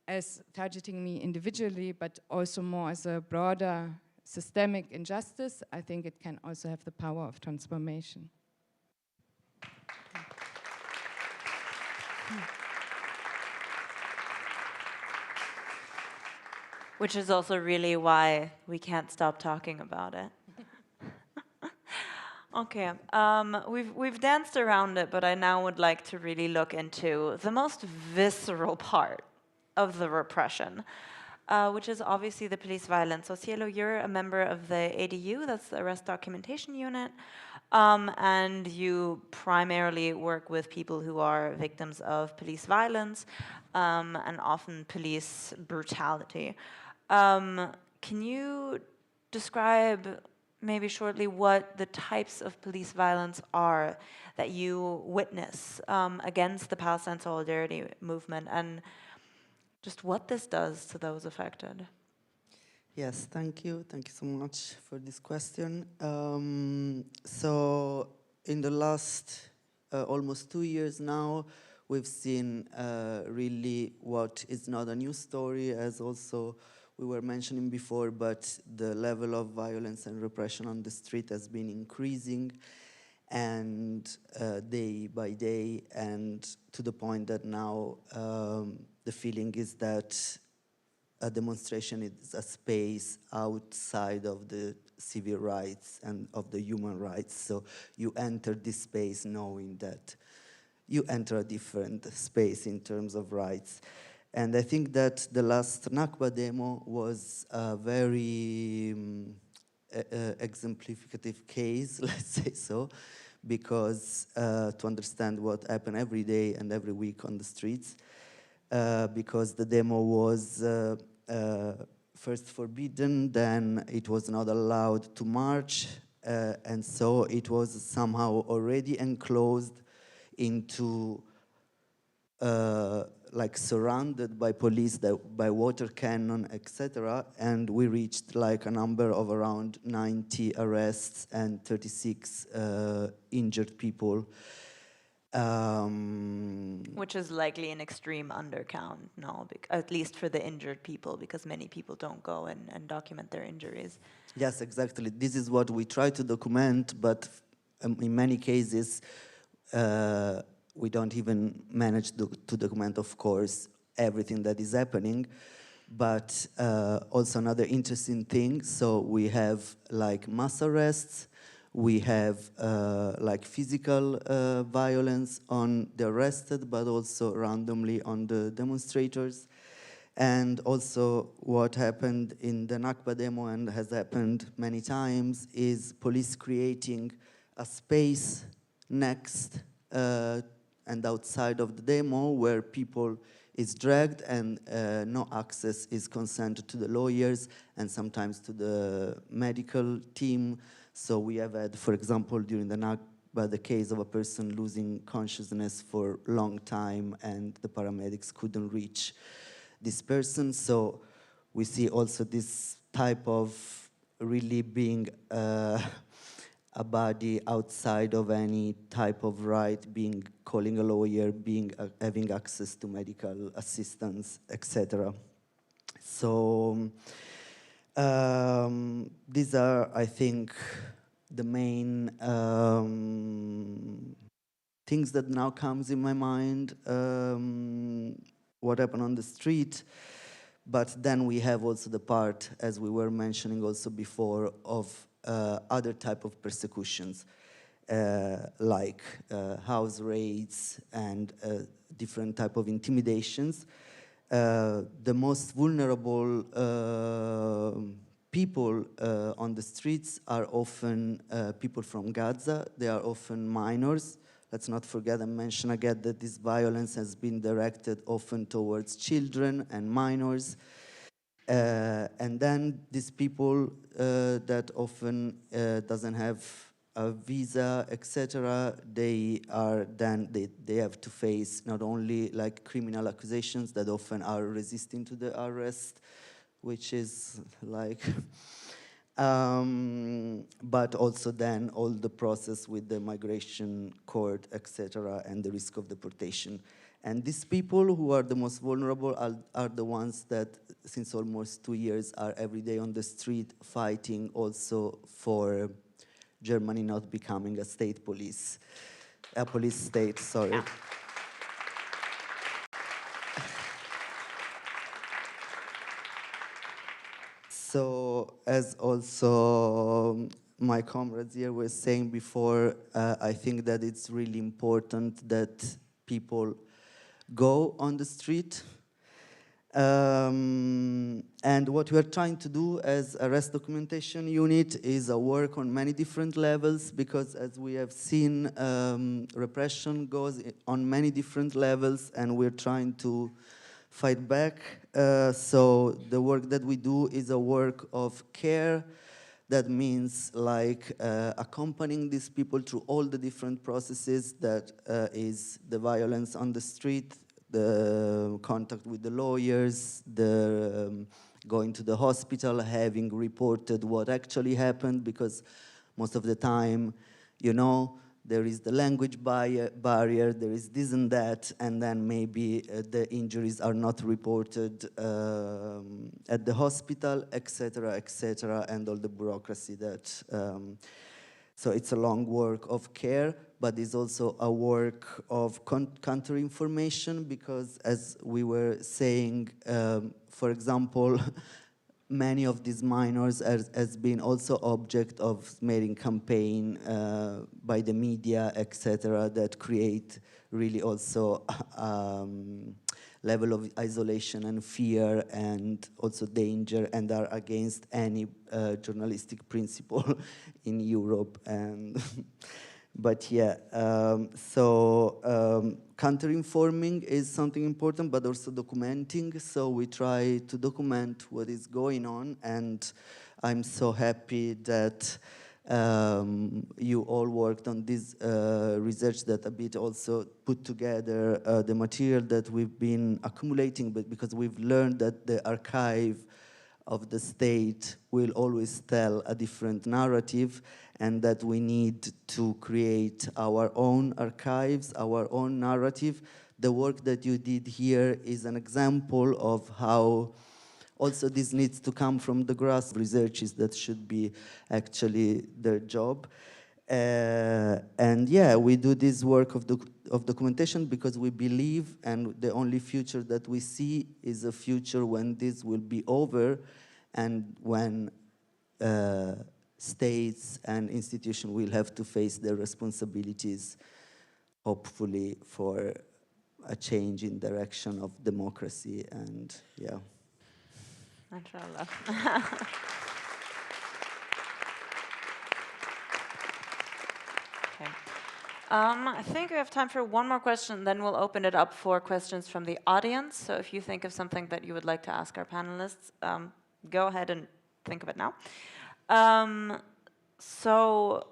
as targeting me individually, but also more as a broader systemic injustice, I think it can also have the power of transformation. Which is also really why we can't stop talking about it. Okay, we've danced around it, but I now would like to really look into the most visceral part of the repression, which is obviously the police violence. So Cielo, you're a member of the ADU, that's the Arrest Documentation Unit, and you primarily work with people who are victims of police violence and often police brutality. Can you describe maybe shortly what the types of police violence are that you witness against the Palestine Solidarity movement, and just what this does to those affected? Yes, thank you. Thank you so much for this question. So in the last almost 2 years now, we've seen really what is not a new story, as also we were mentioning before, but the level of violence and repression on the street has been increasing, and day by day, and to the point that now the feeling is that a demonstration is a space outside of the civil rights and of the human rights. So you enter this space knowing that you enter a different space in terms of rights. And I think that the last Nakba demo was a very exemplificative case, let's say so, because to understand what happened every day and every week on the streets, because the demo was first forbidden, then it was not allowed to march, and so it was somehow already enclosed into like surrounded by police, by water cannon, etc. And we reached like a number of around 90 arrests and 36 injured people. Which is likely an extreme undercount, no? At least for the injured people, because many people don't go and document their injuries. Yes, exactly. This is what we try to document, but in many cases, we don't even manage to document, of course, everything that is happening. But also another interesting thing, so we have like mass arrests, we have like physical violence on the arrested, but also randomly on the demonstrators. And also what happened in the Nakba demo and has happened many times is police creating a space next and outside of the demo where people is dragged and no access is consented to the lawyers and sometimes to the medical team. So we have had, for example, during the Nakba, the case of a person losing consciousness for a long time and the paramedics couldn't reach this person. So we see also this type of really being a body outside of any type of right, being calling a lawyer, being having access to medical assistance, etc. So These are, I think, the main things that now comes in my mind. What happened on the street, but then we have also the part, as we were mentioning also before, of other type of persecutions, like house raids and different type of intimidations. The most vulnerable people on the streets are often people from Gaza. They are often minors. Let's not forget and mention again that this violence has been directed often towards children and minors. And then these people that often doesn't have a visa, etc., they have to face not only like criminal accusations that often are resisting to the arrest, which is like, but also then all the process with the migration court, etc., and the risk of deportation. And these people who are the most vulnerable are the ones that, since almost 2 years, are every day on the street fighting also for Germany not becoming a police state, sorry. Yeah. So, as also my comrades here were saying before, I think that it's really important that people go on the street. And what we are trying to do as a arrest documentation unit is a work on many different levels, because as we have seen, repression goes on many different levels, and we're trying to fight back. So the work that we do is a work of care. That means like accompanying these people through all the different processes that is the violence on the street, the contact with the lawyers, the going to the hospital, having reported what actually happened, because most of the time, you know, there is the language barrier, there is this and that, and then maybe the injuries are not reported at the hospital, etc., and all the bureaucracy that. So it's a long work of care, but it's also a work of counter-information, because as we were saying, for example, many of these minors has been also object of smearing campaign by the media, etc., that create really also level of isolation and fear and also danger, and are against any journalistic principle in Europe. And but yeah, counter-informing is something important, but also documenting. So we try to document what is going on, and I'm so happy that you all worked on this research that a bit also put together the material that we've been accumulating, but because we've learned that the archive of the state will always tell a different narrative, and that we need to create our own archives, our own narrative. The work that you did here is an example of how also this needs to come from the grass. Researchers that should be actually their job. And yeah, we do this work of documentation because we believe, and the only future that we see is a future when this will be over, and when states and institutions will have to face their responsibilities, hopefully for a change in direction of democracy. And yeah. Inshallah. Okay. I think we have time for one more question, then we'll open it up for questions from the audience. So if you think of something that you would like to ask our panelists, go ahead and think of it now. So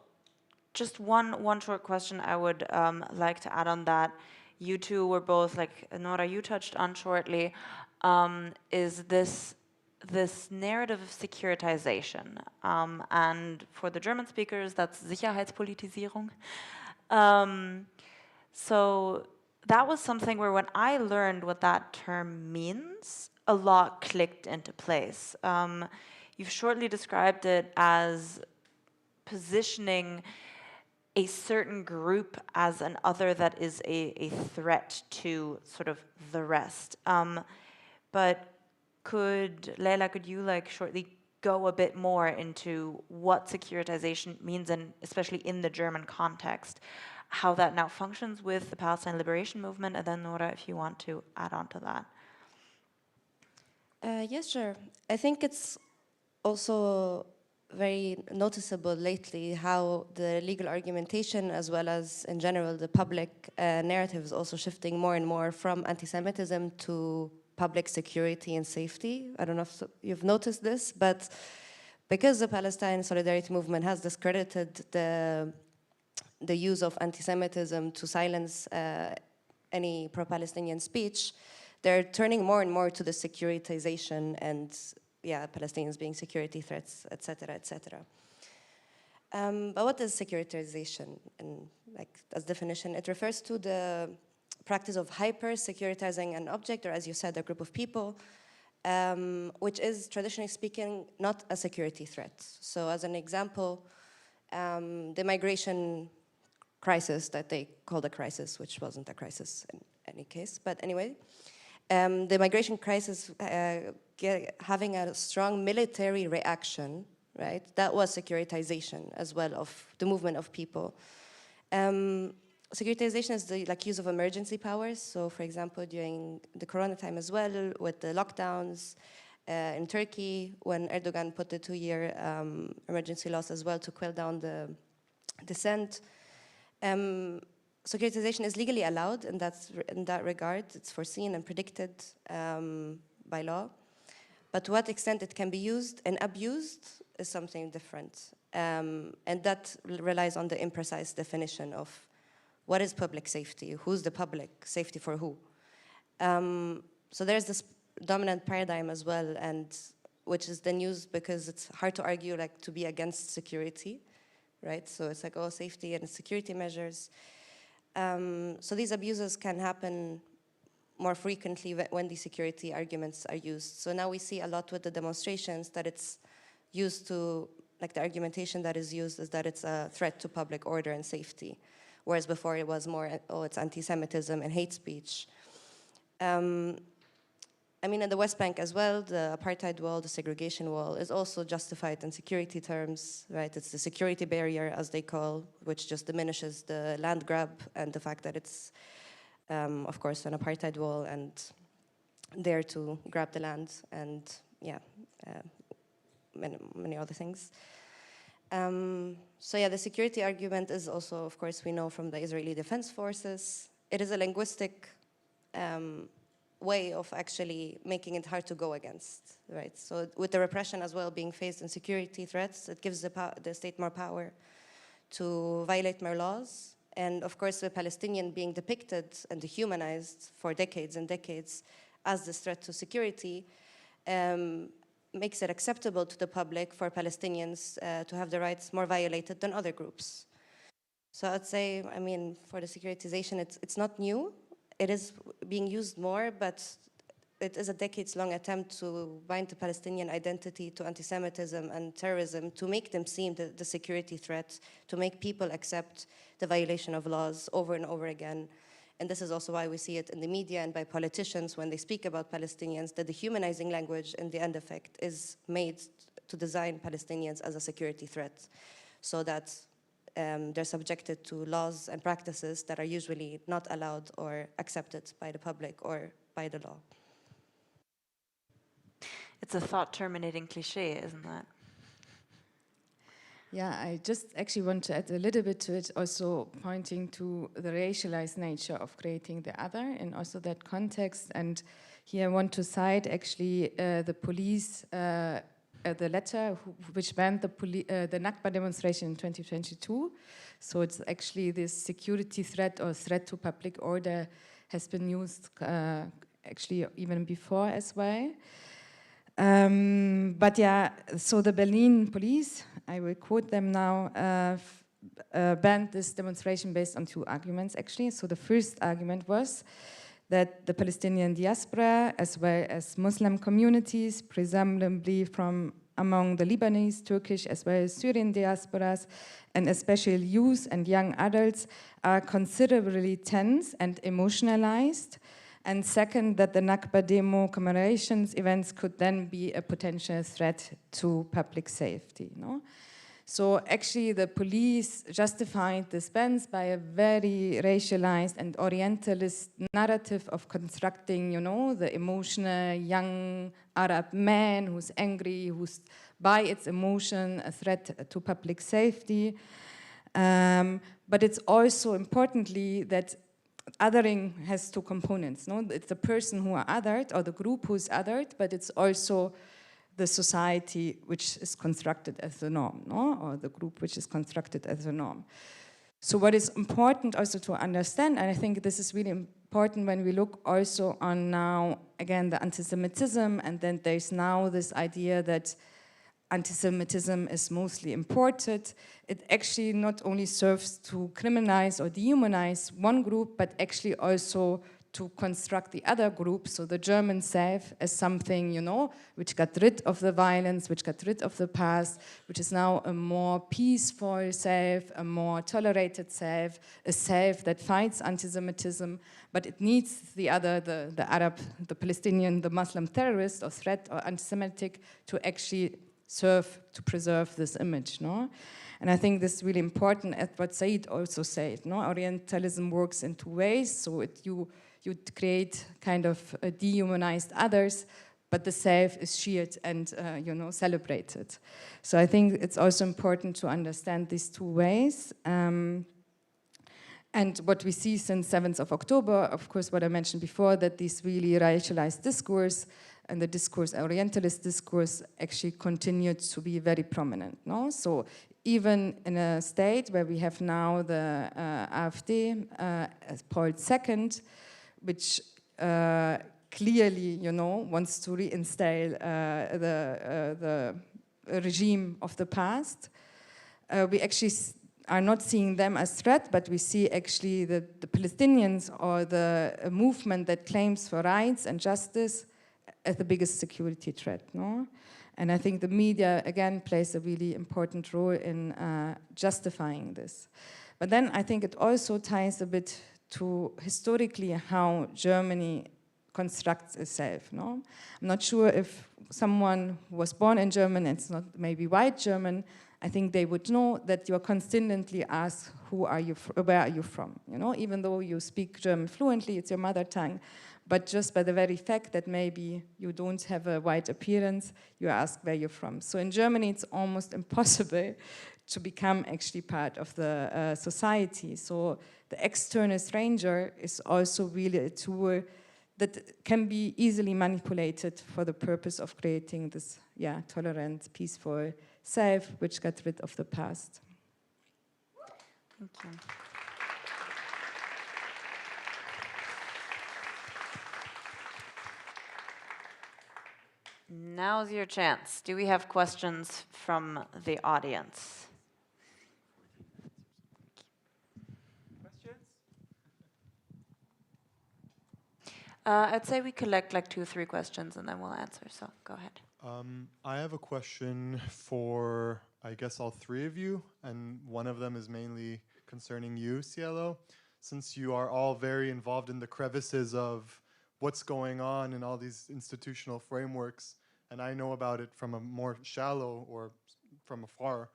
just one short question I would like to add on that. You two were both, like Nora, you touched on shortly, is this narrative of securitization. And for the German speakers, that's Sicherheitspolitisierung. So that was something where when I learned what that term means, a lot clicked into place. you've shortly described it as positioning a certain group as an other that is a threat to sort of the rest. But Leila, could you like shortly go a bit more into what securitization means, and especially in the German context, how that now functions with the Palestine Liberation Movement, and then Nora, if you want to add on to that. Yes, sure. I think it's also very noticeable lately how the legal argumentation, as well as in general the public narrative, is also shifting more and more from anti-Semitism to public security and safety. I don't know if you've noticed this, but because the Palestine Solidarity Movement has discredited the use of anti-Semitism to silence any pro-Palestinian speech, they're turning more and more to the securitization and, yeah, Palestinians being security threats, et cetera, et cetera. But what is securitization? And like as definition, it refers to the practice of hyper-securitizing an object, or as you said, a group of people, which is, traditionally speaking, not a security threat. So as an example, the migration crisis that they called a crisis, which wasn't a crisis in any case, but anyway, the migration crisis having a strong military reaction, right? That was securitization as well of the movement of people. Securitization is the use of emergency powers. So, for example, during the Corona time as well, with the lockdowns in Turkey, when Erdogan put the 2-year emergency laws as well to quell down the dissent. Securitization is legally allowed, and in that regard, it's foreseen and predicted by law. But to what extent it can be used and abused is something different. And that relies on the imprecise definition of what is public safety, who's the public, safety for who. So there's this dominant paradigm as well, and which is then used because it's hard to argue like to be against security, right? So it's like, oh, safety and security measures. So these abuses can happen more frequently when these security arguments are used. So now we see a lot with the demonstrations that it's used to, like the argumentation that is used is that it's a threat to public order and safety, whereas before it was more, oh, it's anti-Semitism and hate speech. I mean, in the West Bank as well, the apartheid wall, the segregation wall, is also justified in security terms, right? It's the security barrier, as they call, which just diminishes the land grab and the fact that it's, of course, an apartheid wall and there to grab the land and, yeah, many other things. So, yeah, the security argument is also, of course, we know from the Israeli Defense Forces. It is a linguistic way of actually making it hard to go against, right? So with the repression as well being faced in security threats, it gives the state more power to violate more laws. And of course, the Palestinian being depicted and dehumanized for decades and decades as this threat to security makes it acceptable to the public for Palestinians to have their rights more violated than other groups. So I'd say, I mean, for the securitization, it's not new. It is being used more, but it is a decades-long attempt to bind the Palestinian identity to anti-Semitism and terrorism, to make them seem the security threat, to make people accept the violation of laws over and over again. And this is also why we see it in the media and by politicians when they speak about Palestinians, that the dehumanizing language in the end effect is made to design Palestinians as a security threat, so that they're subjected to laws and practices that are usually not allowed or accepted by the public or by the law. It's a thought-terminating cliche, isn't that? Yeah, I just actually want to add a little bit to it, also pointing to the racialized nature of creating the other and also that context. And here I want to cite actually the police, the letter which banned the Nakba demonstration in 2022. So it's actually this security threat or threat to public order has been used actually even before as well. But yeah, so the Berlin police, I will quote them now, banned this demonstration based on 2 arguments actually. So the first argument was that the Palestinian diaspora, as well as Muslim communities, presumably from among the Lebanese, Turkish, as well as Syrian diasporas, and especially youth and young adults, are considerably tense and emotionalized. And second, that the Nakba demo commemorations events could then be a potential threat to public safety. No? So actually the police justified this bans by a very racialized and orientalist narrative of constructing, you know, the emotional young Arab man who's angry, who's by its emotion a threat to public safety. But it's also importantly that othering has two components. No? It's the person who are othered or the group who's othered, but it's also the society which is constructed as the norm, no? Or the group which is constructed as the norm. So what is important also to understand, and I think this is really important when we look also on now, again, the anti-Semitism, and then there's now this idea that anti-Semitism is mostly imported. It actually not only serves to criminalize or dehumanize one group, but actually also to construct the other group, so the German self as something, you know, which got rid of the violence, which got rid of the past, which is now a more peaceful self, a more tolerated self, a self that fights anti-Semitism, but it needs the other, the Arab, the Palestinian, the Muslim terrorist or threat or anti-Semitic to actually serve to preserve this image, no? And I think this is really important, as what Said also said, no? Orientalism works in two ways, so you create kind of dehumanized others, but the self is shared and you know, celebrated. So I think it's also important to understand these two ways. And what we see since 7th of October, of course, what I mentioned before, that this really racialized discourse and the discourse, Orientalist discourse, actually continued to be very prominent. No? So even in a state where we have now the AfD as polled second, which clearly, you know, wants to reinstate the regime of the past, we actually are not seeing them as threat, but we see actually the Palestinians or the movement that claims for rights and justice as the biggest security threat, no? And I think the media, again, plays a really important role in justifying this. But then I think it also ties a bit to historically how Germany constructs itself, no? I'm not sure if someone who was born in Germany, it's not maybe white German, I think they would know that you are constantly asked, where are you from? You know, even though you speak German fluently, it's your mother tongue, but just by the very fact that maybe you don't have a white appearance, you are asked where you're from. So in Germany, it's almost impossible to become actually part of the society. So the external stranger is also really a tool that can be easily manipulated for the purpose of creating this, tolerant, peaceful self, which got rid of the past. Thank you. Now's your chance. Do we have questions from the audience? I'd say we collect like 2 or 3 questions and then we'll answer, so go ahead. I have a question for, I guess, all 3 of you, and one of them is mainly concerning you, Cielo. Since you are all very involved in the crevices of what's going on in all these institutional frameworks, and I know about it from a more shallow or from afar.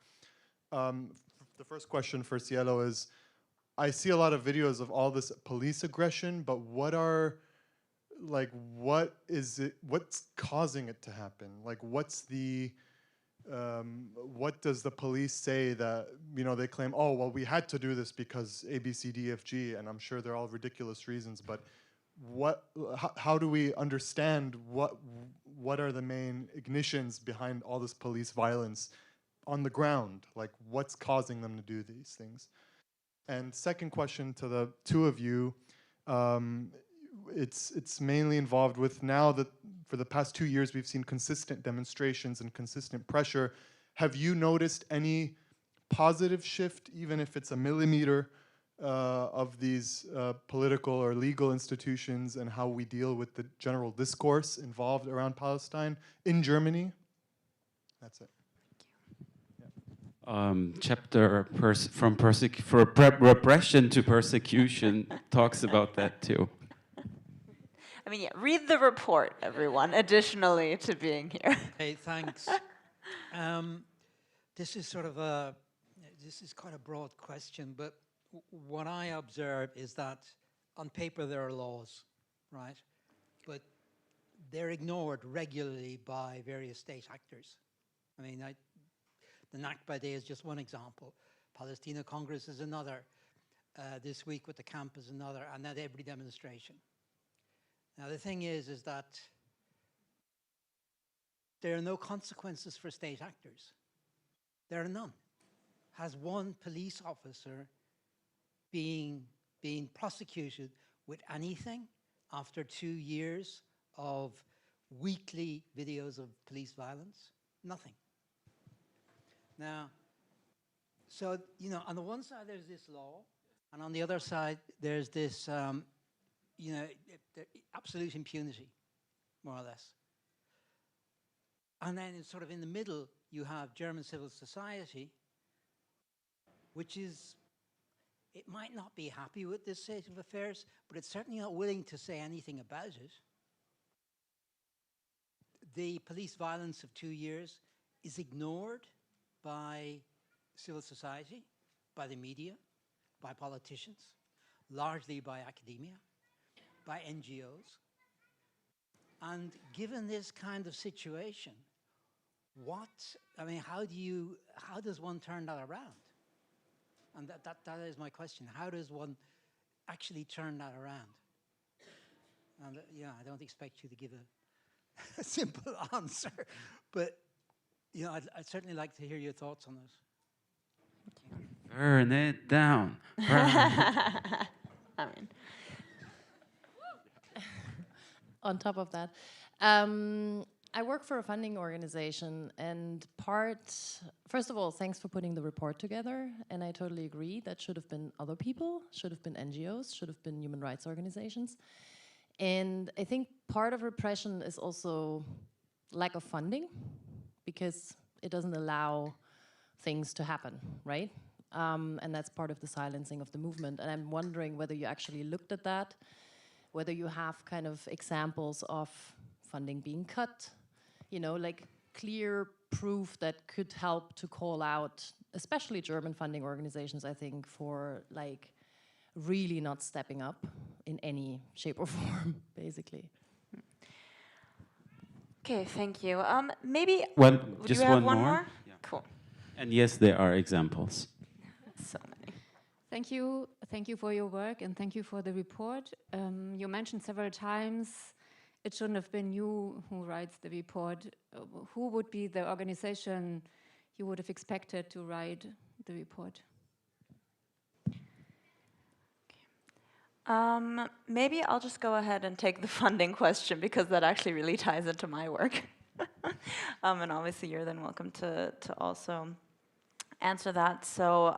The first question for Cielo is, I see a lot of videos of all this police aggression, but what is it, what's causing it to happen? Like, what's the, what does the police say that, you know, they claim, oh, well, we had to do this because A, B, C, D, F, G, and I'm sure they're all ridiculous reasons, but how do we understand what are the main ignitions behind all this police violence on the ground? Like, what's causing them to do these things? And second question to the 2 of you, it's mainly involved with now that for the past 2 years we've seen consistent demonstrations and consistent pressure. Have you noticed any positive shift, even if it's a millimeter, of these political or legal institutions and how we deal with the general discourse involved around Palestine in Germany? That's it. Chapter repression to persecution talks about that too. I mean, yeah, read the report, everyone, additionally to being here. Hey, thanks. This is sort of this is quite a broad question, but what I observe is that on paper there are laws, right? But they're ignored regularly by various state actors. I mean, the Nakba Day is just one example. Palestina Congress is another. This week with the camp is another, and at every demonstration. Now the thing is that there are no consequences for state actors. There are none. Has one police officer been prosecuted with anything after 2 years of weekly videos of police violence? Nothing. Now, so, you know, on the one side there's this law, and on the other side there's this, you know, absolute impunity, more or less. And then it's sort of in the middle, you have German civil society, which is, it might not be happy with this state of affairs, but it's certainly not willing to say anything about it. The police violence of 2 years is ignored by civil society, by the media, by politicians, largely by academia, by NGOs. And given this kind of situation, how does one turn that around? And that is my question. How does one actually turn that around? And yeah, I don't expect you to give a simple answer, but you know, I'd certainly like to hear your thoughts on this. Burn it down. I mean, On top of that, I work for a funding organization, and first of all, thanks for putting the report together, and I totally agree that should have been other people, should have been NGOs, should have been human rights organizations. And I think part of repression is also lack of funding, because it doesn't allow things to happen, right? And that's part of the silencing of the movement. And I'm wondering whether you actually looked at that, whether you have kind of examples of funding being cut, you know, like clear proof that could help to call out, especially German funding organizations, I think, for like really not stepping up in any shape or form, basically. okay, thank you. Maybe Just do you have one one more? more? Yeah. Cool. And yes, there are examples. So many. Thank you for your work, and thank you for the report. You mentioned several times it shouldn't have been you who writes the report. Who would be the organization you would have expected to write the report? Maybe I'll just go ahead and take the funding question, because that actually really ties into my work. And obviously you're then welcome to also answer that. So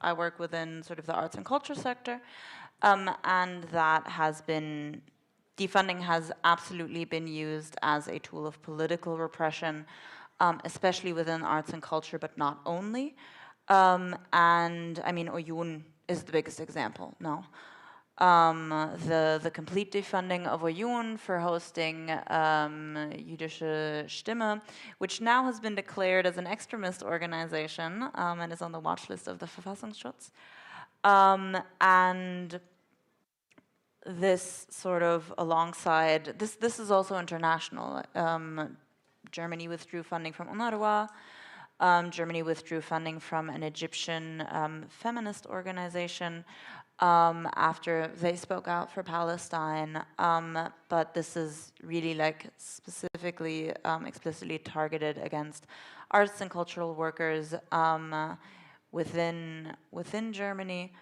I work within sort of the arts and culture sector, and that has been, defunding has absolutely been used as a tool of political repression, especially within arts and culture, but not only. And I mean, Oyun is the biggest example, no? The complete defunding of Oyun for hosting Jüdische Stimme, which now has been declared as an extremist organization and is on the watch list of the Verfassungsschutz. And this sort of alongside, this is also international. Germany withdrew funding from UNRWA. Germany withdrew funding from an Egyptian feminist organization after they spoke out for Palestine. But this is really like specifically, explicitly targeted against arts and cultural workers within Germany.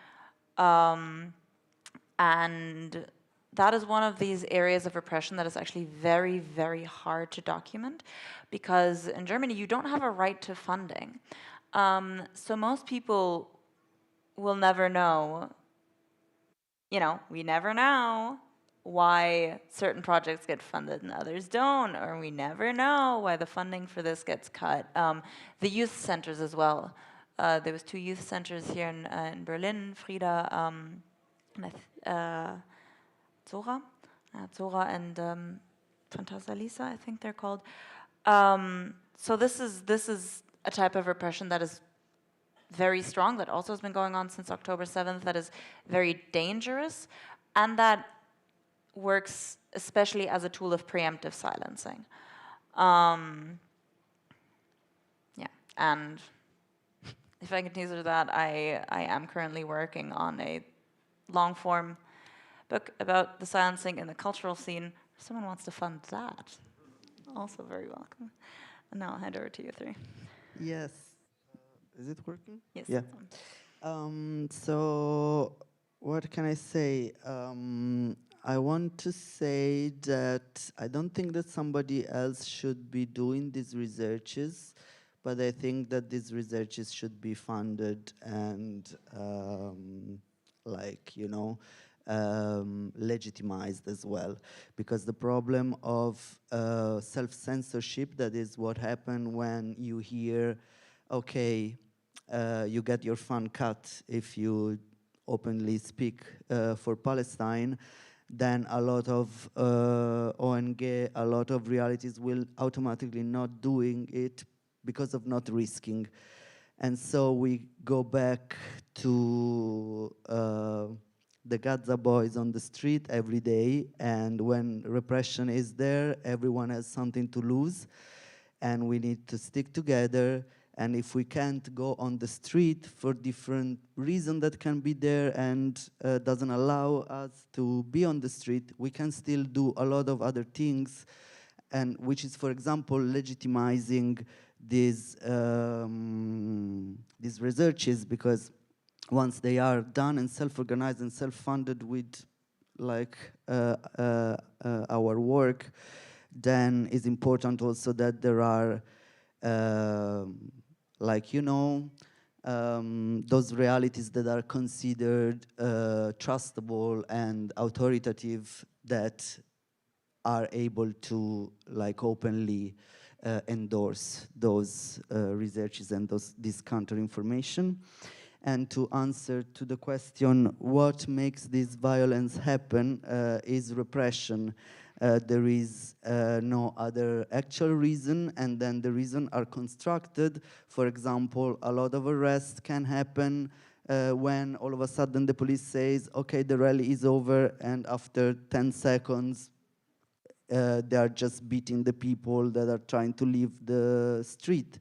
And that is one of these areas of repression that is actually very, very hard to document, because in Germany you don't have a right to funding. So most people will never know, you know, we never know why certain projects get funded and others don't, or we never know why the funding for this gets cut. The youth centers as well. There was 2 youth centers here in Berlin, Frieda and Zora and Fantasalisa, I think they're called. So this is a type of repression that is very strong, that also has been going on since October 7th, that is very dangerous, and that works especially as a tool of preemptive silencing. Yeah, and if I can teaser that, I am currently working on a long-form book about the silencing in the cultural scene. If someone wants to fund that, also very welcome. And now I'll hand over to you 3. Yes. Is it working? Yes. Yeah. So what can I say? I want to say that I don't think that somebody else should be doing these researches, but I think that these researches should be funded and legitimized as well. Because the problem of self-censorship, that is what happened when you hear, okay, you get your fund cut if you openly speak for Palestine, then a lot of ONG, a lot of realities will automatically not doing it because of not risking. And so we go back to the Gaza boys on the street every day, and when repression is there, everyone has something to lose, and we need to stick together. And if we can't go on the street for different reasons that can be there and doesn't allow us to be on the street, we can still do a lot of other things, and which is, for example, legitimizing these researches, because once they are done and self-organized and self-funded with our work, then it's important also that there are those realities that are considered trustable and authoritative, that are able to openly endorse those researches and this counter-information. And to answer to the question, what makes this violence happen is repression. There is no other actual reason, and then the reasons are constructed. For example, a lot of arrests can happen when all of a sudden the police says, okay, the rally is over, and after 10 seconds, they are just beating the people that are trying to leave the street.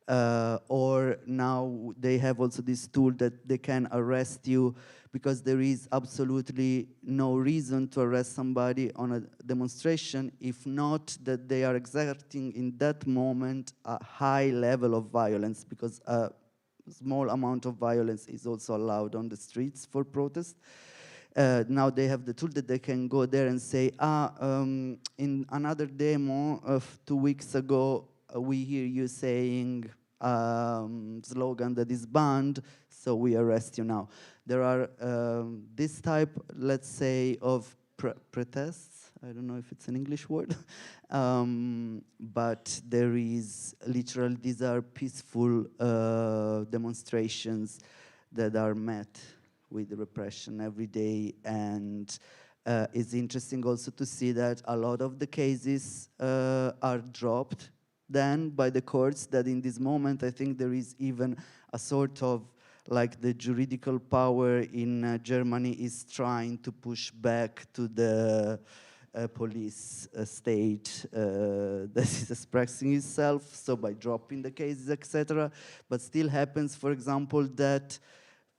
Or now they have also this tool that they can arrest you because there is absolutely no reason to arrest somebody on a demonstration, if not that they are exerting in that moment a high level of violence, because a small amount of violence is also allowed on the streets for protest. Now they have the tool that they can go there and say, in another demo of 2 weeks ago, we hear you saying slogan that is banned, so we arrest you now. There are this type, let's say, of protests. I don't know if it's an English word, but there is literally, these are peaceful demonstrations that are met with repression every day. And it's interesting also to see that a lot of the cases are dropped then by the courts, that in this moment I think there is even a sort of the juridical power in Germany is trying to push back to the police state that is expressing itself, so by dropping the cases, etc. But still happens, for example, that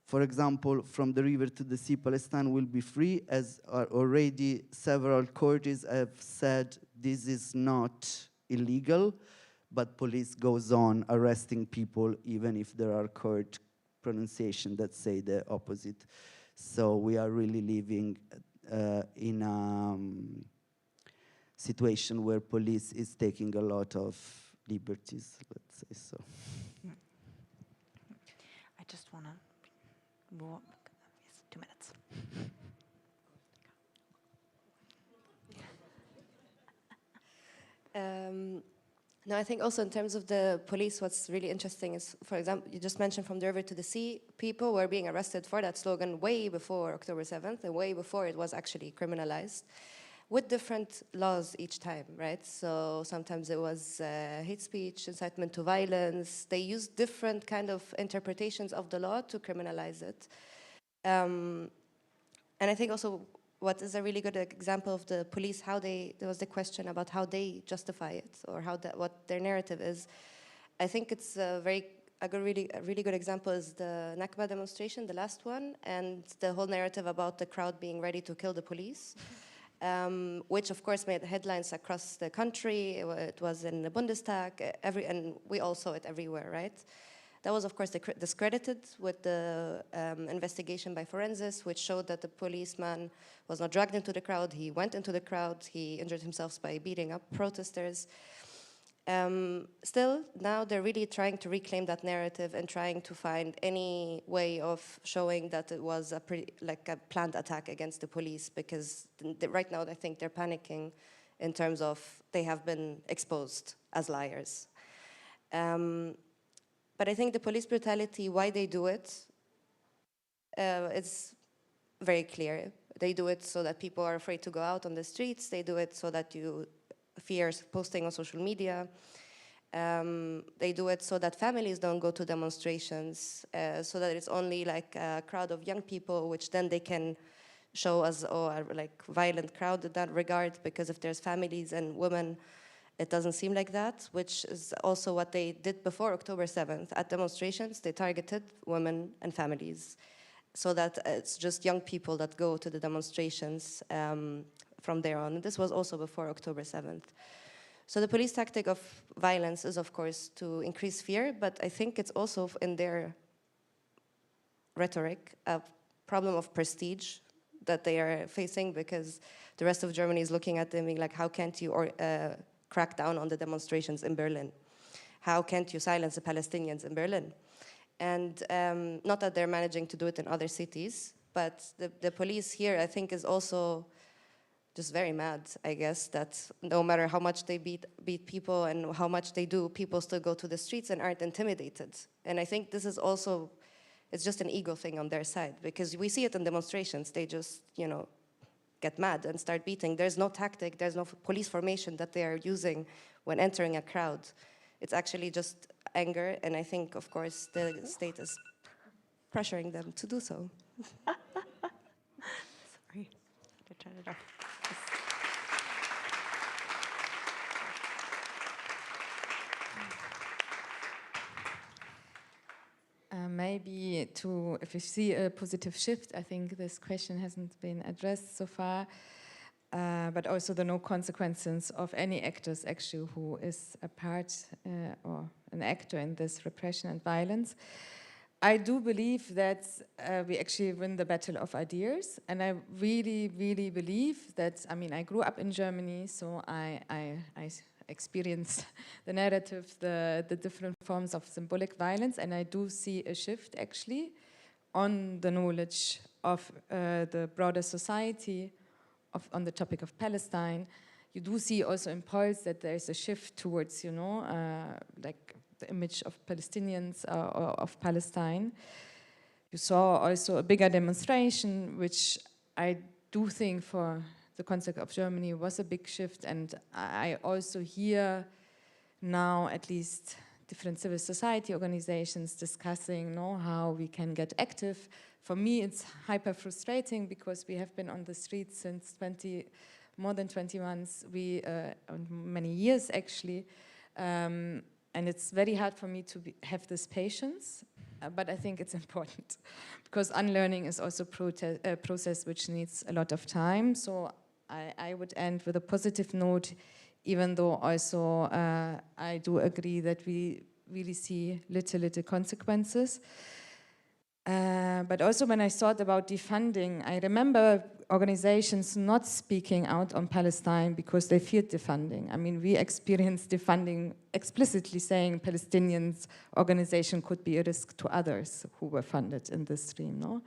from the river to the sea, Palestine will be free, as already several courts have said this is not illegal, but police goes on arresting people even if there are court pronunciations that say the opposite. So we are really living in a situation where police is taking a lot of liberties, let's say so. I just want to move on. Yes, 2 minutes. No, I think also in terms of the police, what's really interesting is, for example, you just mentioned from the river to the sea, people were being arrested for that slogan way before October 7th and way before it was actually criminalized, with different laws each time, right? So sometimes it was hate speech, incitement to violence. They used different kind of interpretations of the law to criminalize it. And I think also what is a really good example of the police, there was the question about how they justify it or what their narrative is. I think it's a really good example is the Nakba demonstration, the last one, and the whole narrative about the crowd being ready to kill the police, which of course made headlines across the country. It was in the Bundestag, and we all saw it everywhere, right? That was, of course, discredited with the investigation by forensics, which showed that the policeman was not dragged into the crowd. He went into the crowd. He injured himself by beating up protesters. Still, now they're really trying to reclaim that narrative and trying to find any way of showing that it was a planned attack against the police, because right now I think they're panicking in terms of they have been exposed as liars. But I think the police brutality, why they do it, it's very clear. They do it so that people are afraid to go out on the streets. They do it so that you fear posting on social media. They do it so that families don't go to demonstrations, so that it's only like a crowd of young people, which then they can show as a violent crowd in that regard, because if there's families and women, it doesn't seem like that, which is also what they did before October 7th. At demonstrations, they targeted women and families, so that it's just young people that go to the demonstrations from there on. And this was also before October 7th. So the police tactic of violence is, of course, to increase fear, but I think it's also in their rhetoric a problem of prestige that they are facing, because the rest of Germany is looking at them being like, how can't you crack down on the demonstrations in Berlin? How can't you silence the Palestinians in Berlin? And not that they're managing to do it in other cities, but the police here, I think, is also just very mad, I guess, that no matter how much they beat people and how much they do, people still go to the streets and aren't intimidated. And I think this is also, it's just an ego thing on their side, because we see it in demonstrations. They just, get mad and start beating. There's no tactic, there's no police formation that they are using when entering a crowd. It's actually just anger, and I think, of course, the state is pressuring them to do so. Sorry, I turn it off. Maybe if you see a positive shift, I think this question hasn't been addressed so far, but also the no consequences of any actors actually who is a part or an actor in this repression and violence. I do believe that we actually win the battle of ideas, and I really, really believe that, I grew up in Germany, so I experience the narrative, the different forms of symbolic violence, and I do see a shift actually on the knowledge of the broader society on the topic of Palestine. You do see also in polls that there is a shift towards, like the image of Palestinians or of Palestine. You saw also a bigger demonstration, which I do think for the concept of Germany was a big shift, and I also hear now at least different civil society organizations discussing how we can get active. For me, it's hyper frustrating because we have been on the streets since more than 20 months, many years actually, and it's very hard for me to have this patience. But I think it's important because unlearning is also a process which needs a lot of time. So I would end with a positive note, even though also I do agree that we really see little consequences. But also when I thought about defunding, I remember organizations not speaking out on Palestine because they feared defunding. We experienced defunding explicitly saying Palestinians' organization could be a risk to others who were funded in this stream, no?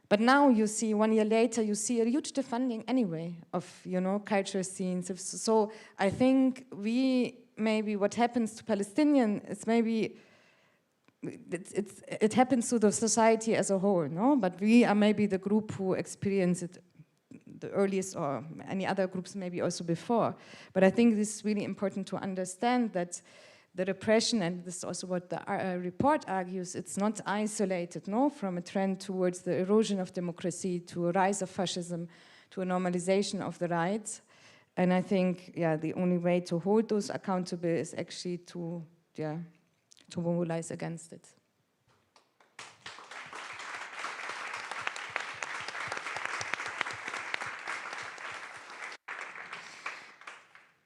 But now you see, 1 year later, you see a huge defunding anyway of, cultural scenes. So I think maybe what happens to Palestinian is maybe, it happens to the society as a whole, no? But we are maybe the group who experience it the earliest, or any other groups maybe also before. But I think this is really important to understand that the repression, and this is also what the report argues, it's not isolated, no, from a trend towards the erosion of democracy, to a rise of fascism, to a normalization of the rights. And I think, the only way to hold those accountable is actually to mobilize against it.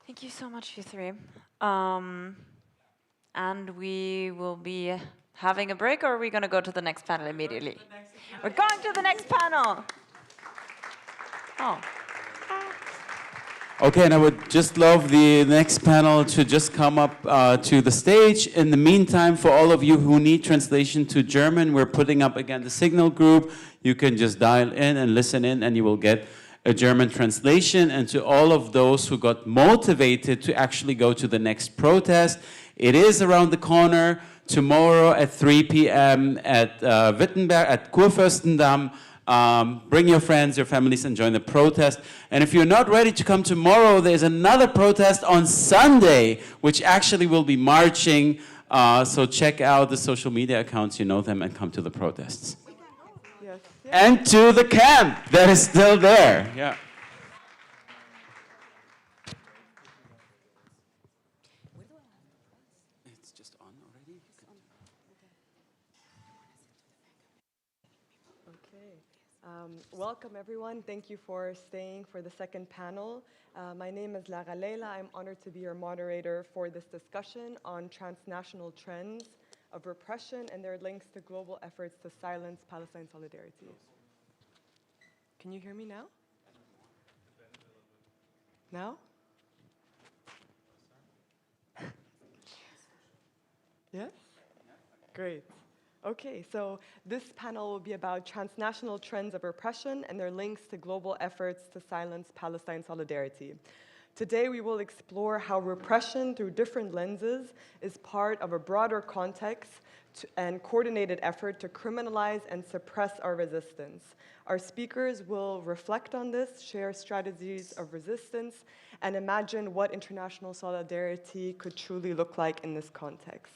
Thank you so much, you three. And we will be having a break, or are we going to go to the next panel immediately? We're going to the next panel. Oh. Okay, and I would just love the next panel to just come up to the stage. In the meantime, for all of you who need translation to German, we're putting up again the Signal group. You can just dial in and listen in, and you will get a German translation. And to all of those who got motivated to actually go to the next protest, it is around the corner tomorrow at 3 p.m. at Wittenberg, at Kurfürstendamm. Bring your friends, your families, and join the protest. And if you're not ready to come tomorrow, there's another protest on Sunday, which actually will be marching. So check out the social media accounts, you know them, and come to the protests. Yes. And to the camp that is still there. Yeah. It's just on already. Welcome everyone. Thank you for staying for the second panel. My name is Lara Leila. I'm honored to be your moderator for this discussion on transnational trends of repression and their links to global efforts to silence Palestine solidarity. Can you hear me now? Now? Yes? Great. Okay, so this panel will be about transnational trends of repression and their links to global efforts to silence Palestine solidarity. Today we will explore how repression through different lenses is part of a broader context and coordinated effort to criminalize and suppress our resistance. Our speakers will reflect on this, share strategies of resistance, and imagine what international solidarity could truly look like in this context.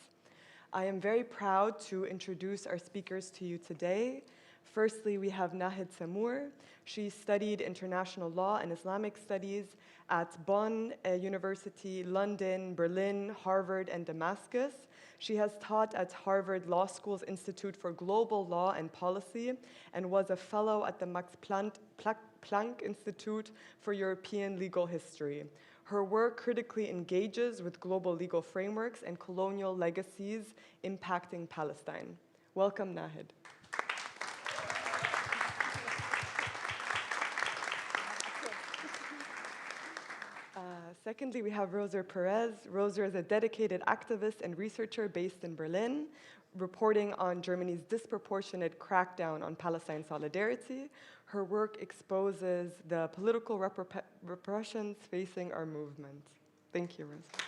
I am very proud to introduce our speakers to you today. Firstly, we have Nahid Samour. She studied international law and Islamic studies at Bonn University, London, Berlin, Harvard, and Damascus. She has taught at Harvard Law School's Institute for Global Law and Policy and was a fellow at the Max Planck Institute for European Legal History. Her work critically engages with global legal frameworks and colonial legacies impacting Palestine. Welcome, Nahid. Secondly, we have Roser Perez. Roser is a dedicated activist and researcher based in Berlin, reporting on Germany's disproportionate crackdown on Palestine solidarity. Her work exposes the political repressions facing our movement. Thank you, Roser.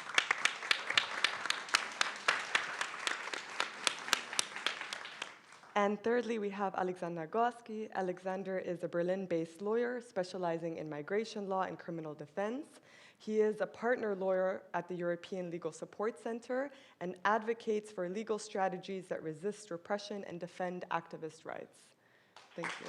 And thirdly, we have Alexander Gorski. Alexander is a Berlin-based lawyer specializing in migration law and criminal defense. He is a partner lawyer at the European Legal Support Center and advocates for legal strategies that resist repression and defend activist rights. Thank you.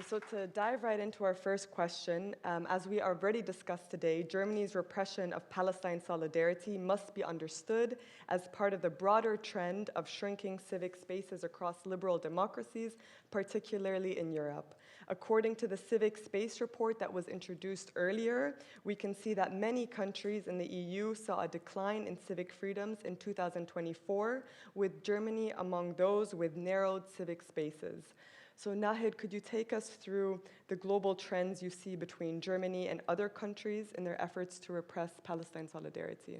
So to dive right into our first question, as we already discussed today, Germany's repression of Palestine solidarity must be understood as part of the broader trend of shrinking civic spaces across liberal democracies, particularly in Europe. According to the Civic Space report that was introduced earlier, we can see that many countries in the EU saw a decline in civic freedoms in 2024, with Germany among those with narrowed civic spaces. So Nahid, could you take us through the global trends you see between Germany and other countries in their efforts to repress Palestine solidarity?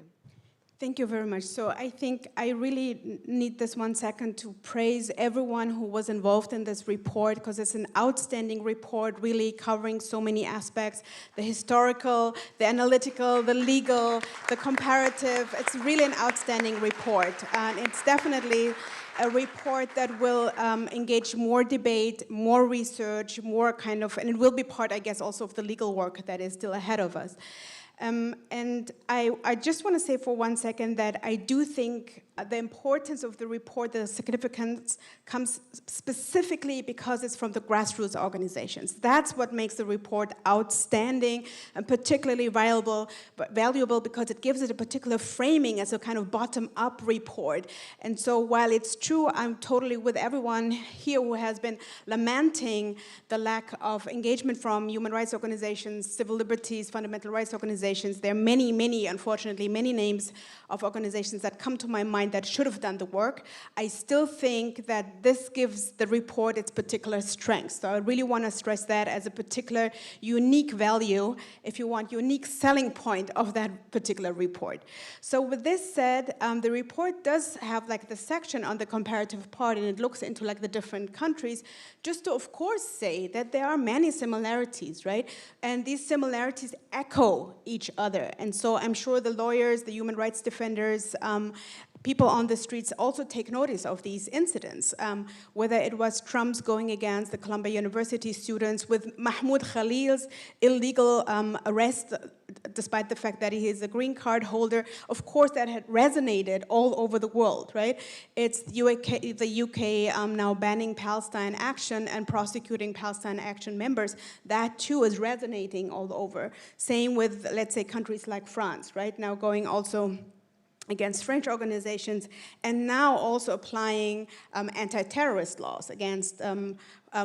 Thank you very much. So I think I really need this 1 second to praise everyone who was involved in this report, because it's an outstanding report, really covering so many aspects, the historical, the analytical, the legal, the comparative. It's really an outstanding report. And it's definitely a report that will engage more debate, more research, more kind of, and it will be part, I guess, also of the legal work that is still ahead of us. And I just want to say for 1 second that I do think the importance of the report, the significance, comes specifically because it's from the grassroots organizations. That's what makes the report outstanding and particularly valuable because it gives it a particular framing as a kind of bottom-up report. And so while it's true, I'm totally with everyone here who has been lamenting the lack of engagement from human rights organizations, civil liberties, fundamental rights organizations. There are many, unfortunately, many names of organizations that come to my mind that should have done the work. I still think that this gives the report its particular strength. So I really want to stress that as a particular unique value, if you want, unique selling point of that particular report. So with this said, the report does have like the section on the comparative part, and it looks into like the different countries, just to of course say that there are many similarities, right? And these similarities echo each other. And so I'm sure the lawyers, the human rights defenders, people on the streets also take notice of these incidents, whether it was Trump's going against the Columbia University students, with Mahmoud Khalil's illegal arrest, despite the fact that he is a green card holder. Of course, that had resonated all over the world, right? It's the UK now banning Palestine Action and prosecuting Palestine Action members. That too is resonating all over. Same with, let's say, countries like France, right? Now going also against French organizations, and now also applying anti-terrorist laws against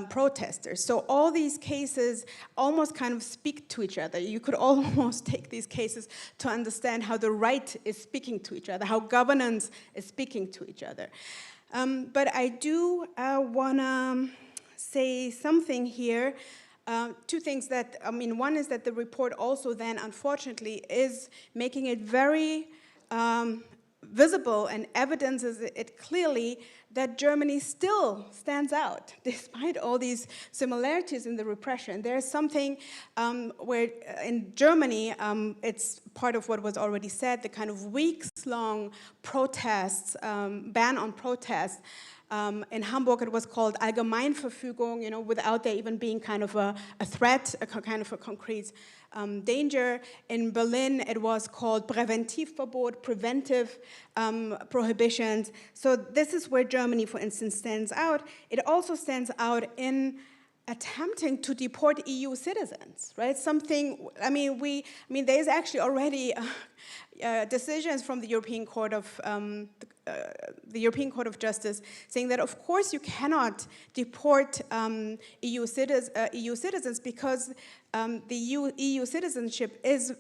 protesters. So all these cases almost kind of speak to each other. You could almost take these cases to understand how the right is speaking to each other, how governance is speaking to each other. But I do want to say something here. Two things that, one is that the report also then, unfortunately, is making it very visible and evidences it clearly that Germany still stands out despite all these similarities in the repression. There's something where in Germany, it's part of what was already said, the kind of weeks-long protests, ban on protests. In Hamburg, it was called Allgemeinverfügung, without there even being kind of a threat, a kind of a concrete danger. In Berlin, it was called Präventivverbot, preventive prohibitions. So this is where Germany, for instance, stands out. It also stands out in attempting to deport EU citizens, right? Something, there's actually already decisions from the European Court of Justice saying that, of course, you cannot deport EU citizens because the EU citizenship is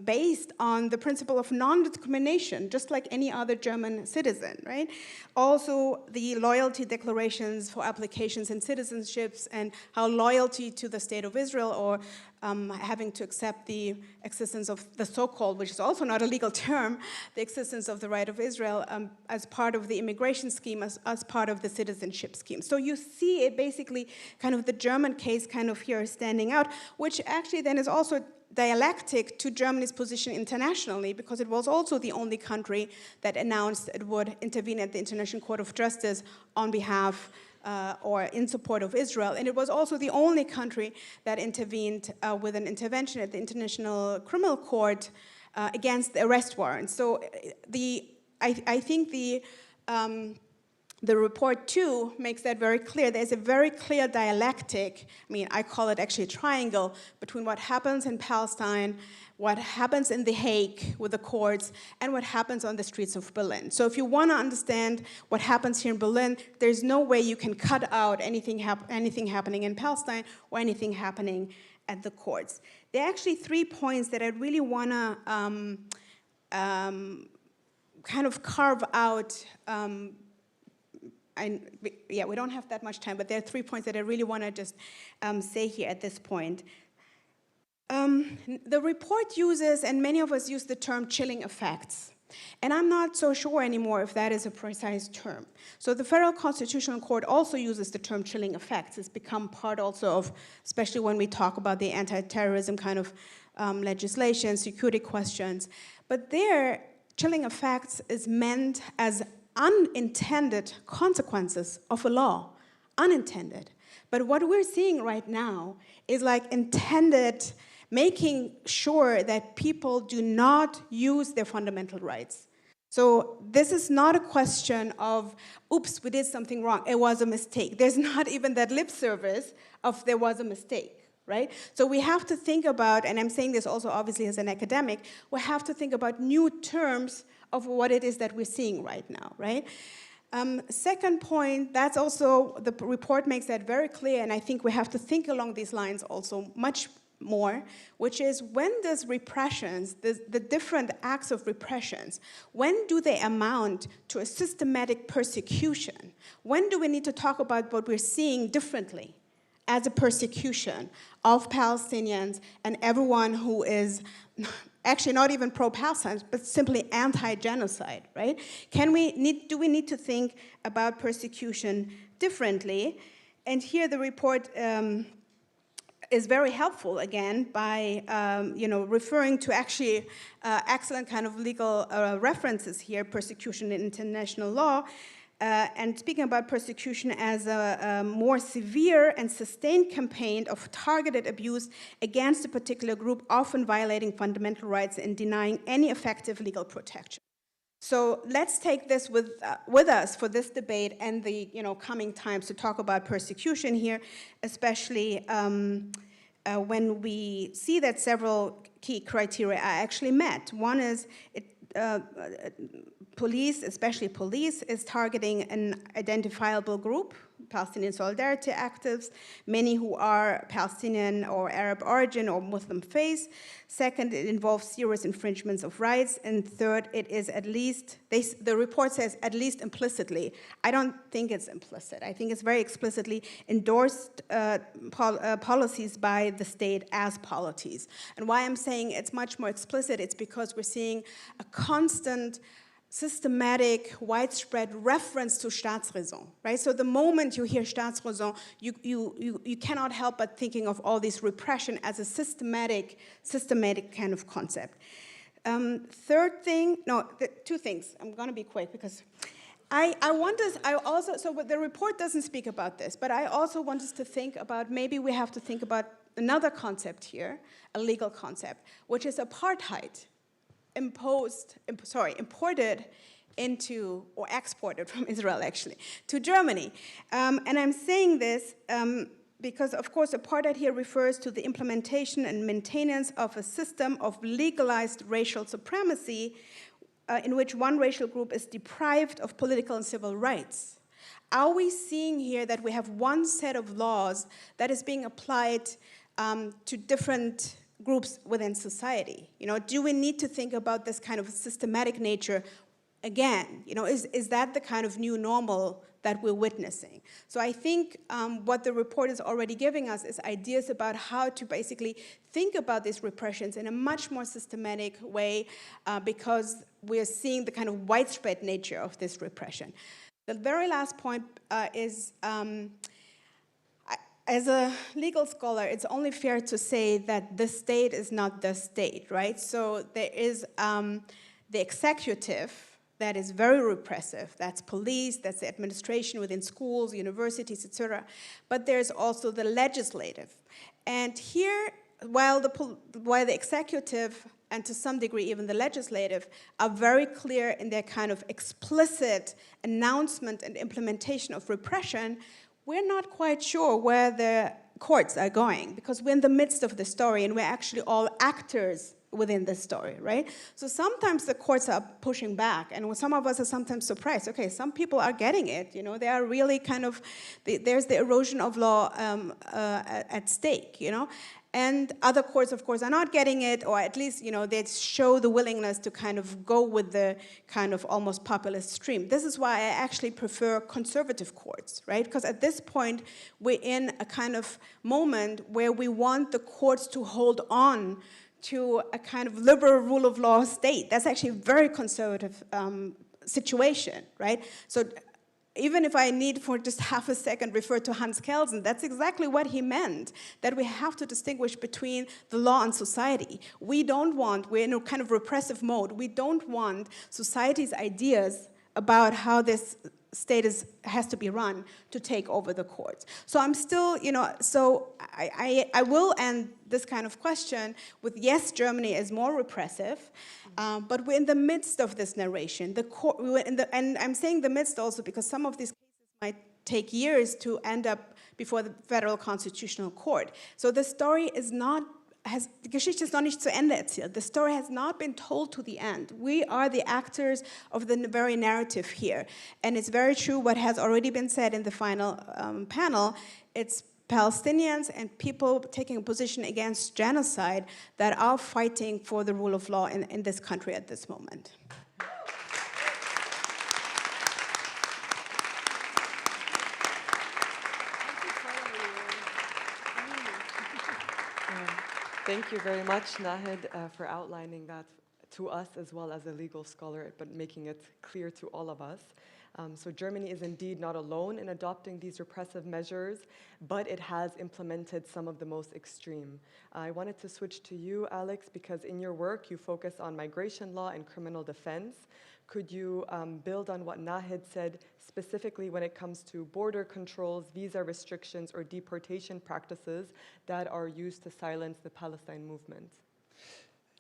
based on the principle of non-discrimination, just like any other German citizen, right? Also, the loyalty declarations for applications and citizenships, and how loyalty to the State of Israel, or having to accept the existence of the so-called, which is also not a legal term, the existence of the right of Israel as part of the immigration scheme, as part of the citizenship scheme. So you see it basically kind of the German case kind of here standing out, which actually then is also dialectic to Germany's position internationally, because it was also the only country that announced it would intervene at the International Court of Justice on behalf or in support of Israel. And it was also the only country that intervened with an intervention at the International Criminal Court against the arrest warrant. So I think the report, too, makes that very clear. There's a very clear dialectic, I call it actually a triangle, between what happens in Palestine, what happens in The Hague with the courts, and what happens on the streets of Berlin. So if you want to understand what happens here in Berlin, there's no way you can cut out anything happening in Palestine or anything happening at the courts. There are actually 3 points that I really want to kind of carve out. We don't have that much time, but there are 3 points that I really want to just say here at this point. The report uses, and many of us use the term chilling effects. And I'm not so sure anymore if that is a precise term. So the Federal Constitutional Court also uses the term chilling effects. It's become part also of, especially when we talk about the anti-terrorism kind of legislation, security questions. But there, chilling effects is meant as unintended consequences of a law, unintended. But what we're seeing right now is like intended, making sure that people do not use their fundamental rights. So this is not a question of, oops, we did something wrong, it was a mistake. There's not even that lip service of there was a mistake, right? So we have to think about, and I'm saying this also obviously as an academic, we have to think about new terms of what it is that we're seeing right now, right? Second point, that's also, the report makes that very clear, and I think we have to think along these lines also much more, which is when does repressions, the different acts of repressions, when do they amount to a systematic persecution? When do we need to talk about what we're seeing differently as a persecution of Palestinians and everyone who is actually not even pro-Palestine, but simply anti-genocide, right? Do we need to think about persecution differently? And here the report is very helpful, again, by referring to actually excellent kind of legal references here, persecution in international law, and speaking about persecution as a more severe and sustained campaign of targeted abuse against a particular group, often violating fundamental rights and denying any effective legal protection. So let's take this with us for this debate and the coming times to talk about persecution here, especially when we see that several key criteria are actually met. One is police, especially police, is targeting an identifiable group, Palestinian solidarity actives, many who are Palestinian or Arab origin or Muslim faith. Second, it involves serious infringements of rights. And third, it is at least, the report says at least implicitly. I don't think it's implicit. I think it's very explicitly endorsed policies by the state as policies. And why I'm saying it's much more explicit, it's because we're seeing a constant systematic, widespread reference to Staatsräson, right? So the moment you hear Staatsräson, you cannot help but thinking of all this repression as a systematic kind of concept. Third thing, two things. I'm going to be quick because so the report doesn't speak about this, but I also want us to think about, maybe we have to think about another concept here, a legal concept, which is apartheid. Imported into, or exported from Israel actually, to Germany. And I'm saying this because, of course, apartheid here refers to the implementation and maintenance of a system of legalized racial supremacy in which one racial group is deprived of political and civil rights. Are we seeing here that we have one set of laws that is being applied to different groups within society? Do we need to think about this kind of systematic nature again? Is that the kind of new normal that we're witnessing? So I think what the report is already giving us is ideas about how to basically think about these repressions in a much more systematic way because we're seeing the kind of widespread nature of this repression. The very last point is, as a legal scholar, it's only fair to say that the state is not the state, right? So there is the executive that is very repressive. That's police, that's the administration within schools, universities, etc. But there's also the legislative. And here, while the executive, and to some degree even the legislative, are very clear in their kind of explicit announcement and implementation of repression, we're not quite sure where the courts are going because we're in the midst of the story and we're actually all actors within this story, right? So sometimes the courts are pushing back and some of us are sometimes surprised. Okay, some people are getting it, they are really kind of, there's the erosion of law at stake, And other courts, of course, are not getting it, or at least, they show the willingness to kind of go with the kind of almost populist stream. This is why I actually prefer conservative courts, right? Because at this point, we're in a kind of moment where we want the courts to hold on to a kind of liberal rule of law state. That's actually a very conservative situation, right? So even if I need for just half a second refer to Hans Kelsen, that's exactly what he meant, that we have to distinguish between the law and society. We're in a kind of repressive mode. We don't want society's ideas about how this state has to be run to take over the courts. So I'm still, so I will end this kind of question with, yes, Germany is more repressive, but we're in the midst of this narration. And I'm saying the midst also because some of these cases might take years to end up before the Federal Constitutional Court. So the story is not, die Geschichte ist noch nicht zu Ende erzählt. The story has not been told to the end. We are the actors of the very narrative here. And it's very true what has already been said in the final panel. It's Palestinians and people taking a position against genocide that are fighting for the rule of law in this country at this moment. Thank you very much, Nahid, for outlining that to us as well as a legal scholar, but making it clear to all of us. So Germany is indeed not alone in adopting these repressive measures, but it has implemented some of the most extreme. I wanted to switch to you, Alex, because in your work you focus on migration law and criminal defense. Could you build on what Nahid said, specifically when it comes to border controls, visa restrictions, or deportation practices that are used to silence the Palestine movement?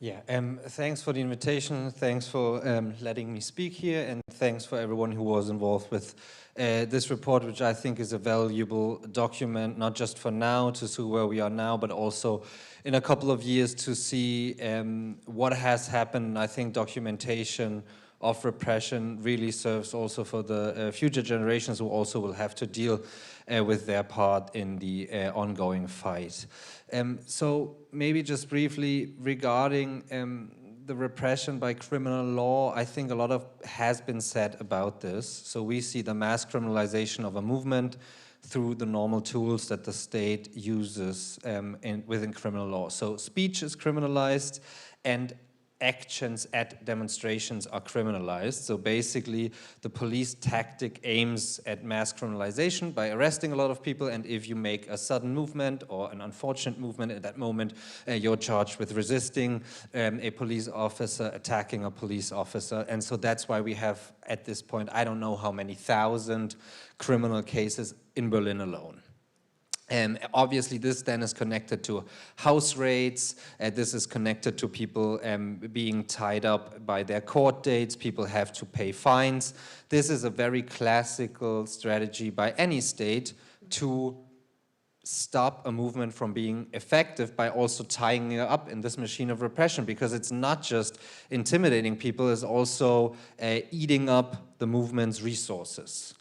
Yeah, thanks for the invitation. Thanks for letting me speak here, and thanks for everyone who was involved with this report, which I think is a valuable document, not just for now to see where we are now, but also in a couple of years to see what has happened. I think documentation of repression really serves also for the future generations who also will have to deal with their part in the ongoing fight. So maybe just briefly regarding the repression by criminal law, I think a lot has been said about this. So we see the mass criminalization of a movement through the normal tools that the state uses within criminal law. So speech is criminalized and actions at demonstrations are criminalized. So basically, the police tactic aims at mass criminalization by arresting a lot of people, and if you make a sudden movement or an unfortunate movement at that moment, you're charged with resisting a police officer, attacking a police officer. And so that's why we have, at this point, I don't know how many thousand criminal cases in Berlin alone. And obviously this then is connected to house raids, this is connected to people being tied up by their court dates, people have to pay fines. This is a very classical strategy by any state to stop a movement from being effective by also tying it up in this machine of repression, because it's not just intimidating people, it's also eating up the movement's resources.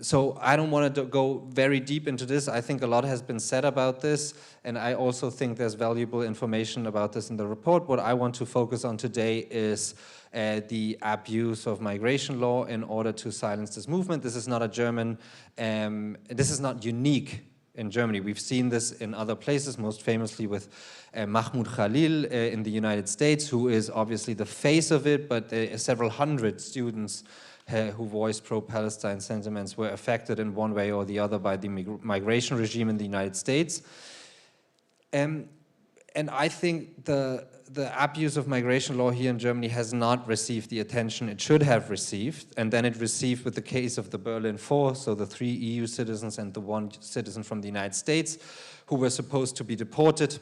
So I don't want to go very deep into this. I think a lot has been said about this, and I also think there's valuable information about this in the report. What I want to focus on today is the abuse of migration law in order to silence this movement. This is not a German, this is not unique in Germany. We've seen this in other places, most famously with Mahmoud Khalil in the United States, who is obviously the face of it, but several hundred students who voiced pro-Palestine sentiments were affected in one way or the other by the migration regime in the United States. And I think the abuse of migration law here in Germany has not received the attention it should have received, and then it received with the case of the Berlin Four, so the 3 EU citizens and the 1 citizen from the United States, who were supposed to be deported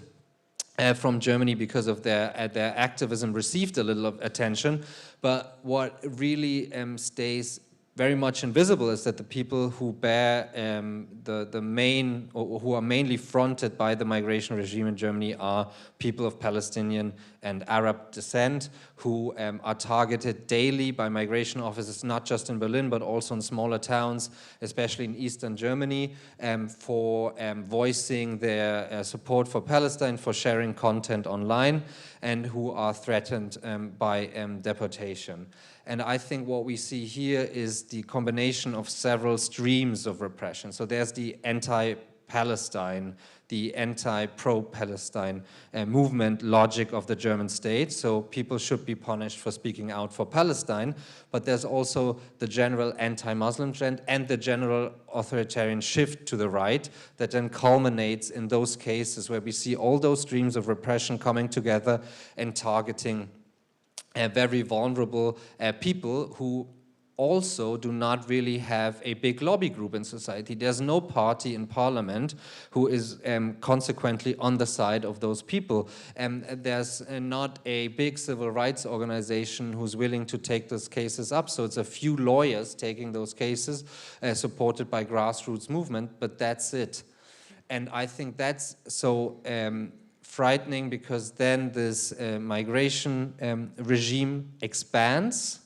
from Germany because of their activism, received a little of attention. But what really stays very much invisible is that the people who bear the main, or who are mainly fronted by the migration regime in Germany are people of Palestinian and Arab descent who are targeted daily by migration officers, not just in Berlin, but also in smaller towns, especially in Eastern Germany, for voicing their support for Palestine, for sharing content online, and who are threatened by deportation. And I think what we see here is the combination of several streams of repression. So there's the anti-Palestine, the anti-pro-Palestine movement logic of the German state. So people should be punished for speaking out for Palestine. But there's also the general anti-Muslim trend and the general authoritarian shift to the right that then culminates in those cases where we see all those streams of repression coming together and targeting very vulnerable people who also do not really have a big lobby group in society. There's no party in parliament who is consequently on the side of those people. There's not a big civil rights organization who's willing to take those cases up. So it's a few lawyers taking those cases, supported by grassroots movement, but that's it. And I think that's so frightening, because then this migration regime expands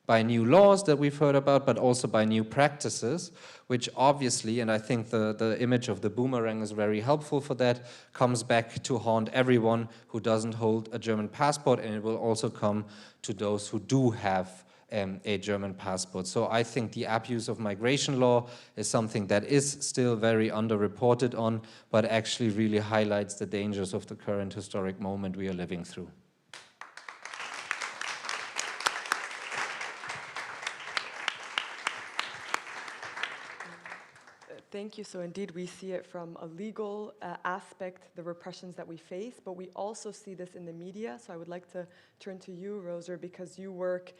by new laws that we've heard about, but also by new practices, which obviously, and I think the image of the boomerang is very helpful for that, comes back to haunt everyone who doesn't hold a German passport, and it will also come to those who do have a German passport. So I think the abuse of migration law is something that is still very underreported on, but actually really highlights the dangers of the current historic moment we are living through. Thank you. So indeed, we see it from a legal aspect, the repressions that we face, but we also see this in the media. So I would like to turn to you, Roser, because you work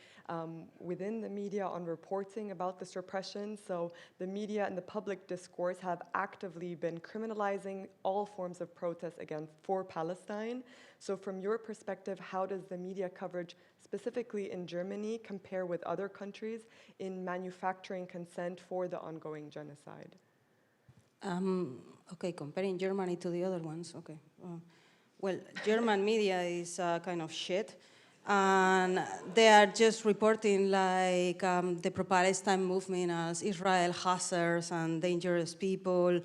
within the media on reporting about this repression. So the media and the public discourse have actively been criminalizing all forms of protest for Palestine. So from your perspective, how does the media coverage, specifically in Germany, compare with other countries in manufacturing consent for the ongoing genocide? Okay, comparing Germany to the other ones, okay. Well, German media is kind of shit, and they are just reporting like the pro-Palestine movement as Israel hazards and dangerous people.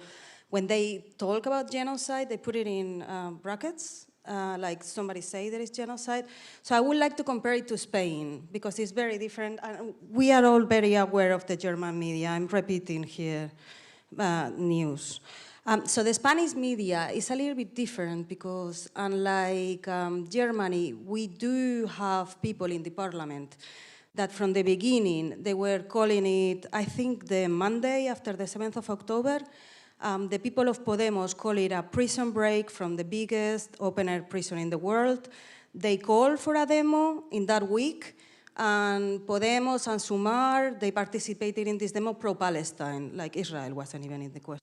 When they talk about genocide, they put it in brackets, like somebody say there is genocide. So I would like to compare it to Spain, because it's very different. And we are all very aware of the German media. I'm repeating here. News. So the Spanish media is a little bit different, because unlike Germany, we do have people in the parliament that from the beginning, they were calling it, I think the Monday after the 7th of October, the people of Podemos call it a prison break from the biggest open-air prison in the world. They call for a demo in that week, and Podemos and Sumar, they participated in this demo pro-Palestine, like Israel wasn't even in the question.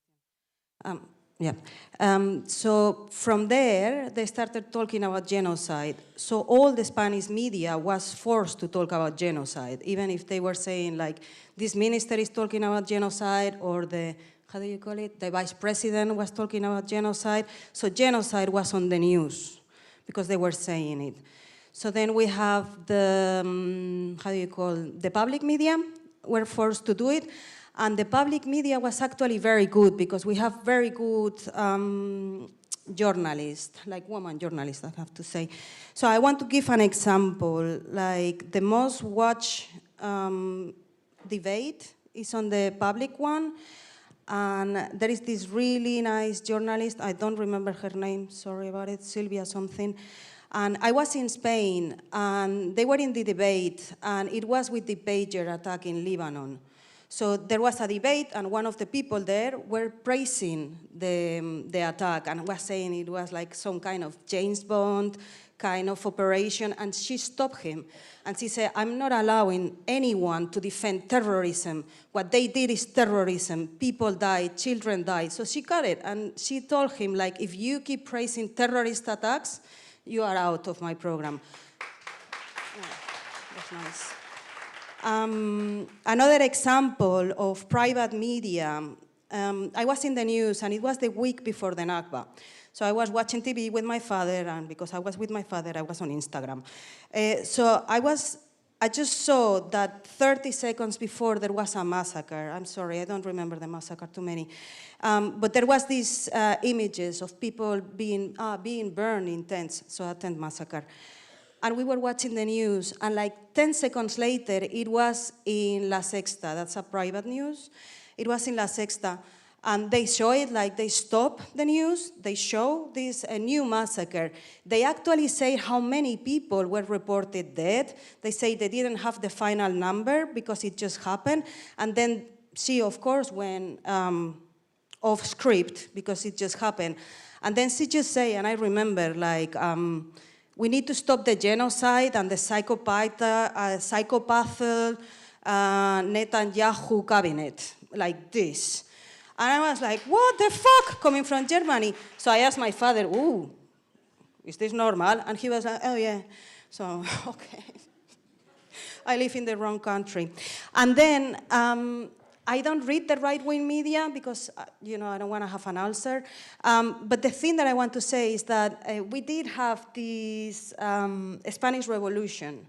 So from there, they started talking about genocide. So all the Spanish media was forced to talk about genocide, even if they were saying like, this minister is talking about genocide, or the, how do you call it? The vice president was talking about genocide. So genocide was on the news because they were saying it. So then we have the, how do you call, the public media were forced to do it. And the public media was actually very good, because we have very good journalists, like woman journalists, I have to say. So I want to give an example, like the most watched debate is on the public one. And there is this really nice journalist, I don't remember her name, sorry about it, Sylvia something. And I was in Spain, and they were in the debate, and it was with the pager attack in Lebanon. So there was a debate, and one of the people there were praising the attack and was saying it was like some kind of James Bond kind of operation, and she stopped him. And she said, I'm not allowing anyone to defend terrorism. What they did is terrorism. People died, children died. So she got it, and she told him, like, if you keep praising terrorist attacks, you are out of my program. Yeah, that's nice. Another example of private media, I was in the news, and it was the week before the Nakba. So I was watching TV with my father, and because I was with my father, I was on Instagram. So I just saw that 30 seconds before there was a massacre. I'm sorry, I don't remember the massacre too many. But there was these images of people being burned in tents, so a tent massacre. And we were watching the news, and like 10 seconds later, it was in La Sexta. That's a private news. It was in La Sexta. And they show it, like they stop the news, they show this new massacre. They actually say how many people were reported dead. They say they didn't have the final number because it just happened. And then she, of course, went off script because it just happened. And then she just say, and I remember, like, we need to stop the genocide and the psychopath Netanyahu cabinet, like this. And I was like, what the fuck, coming from Germany? So I asked my father, ooh, is this normal? And he was like, oh yeah. So, okay. I live in the wrong country. And then I don't read the right-wing media because, I don't want to have an ulcer. But the thing that I want to say is that we did have this Spanish Revolution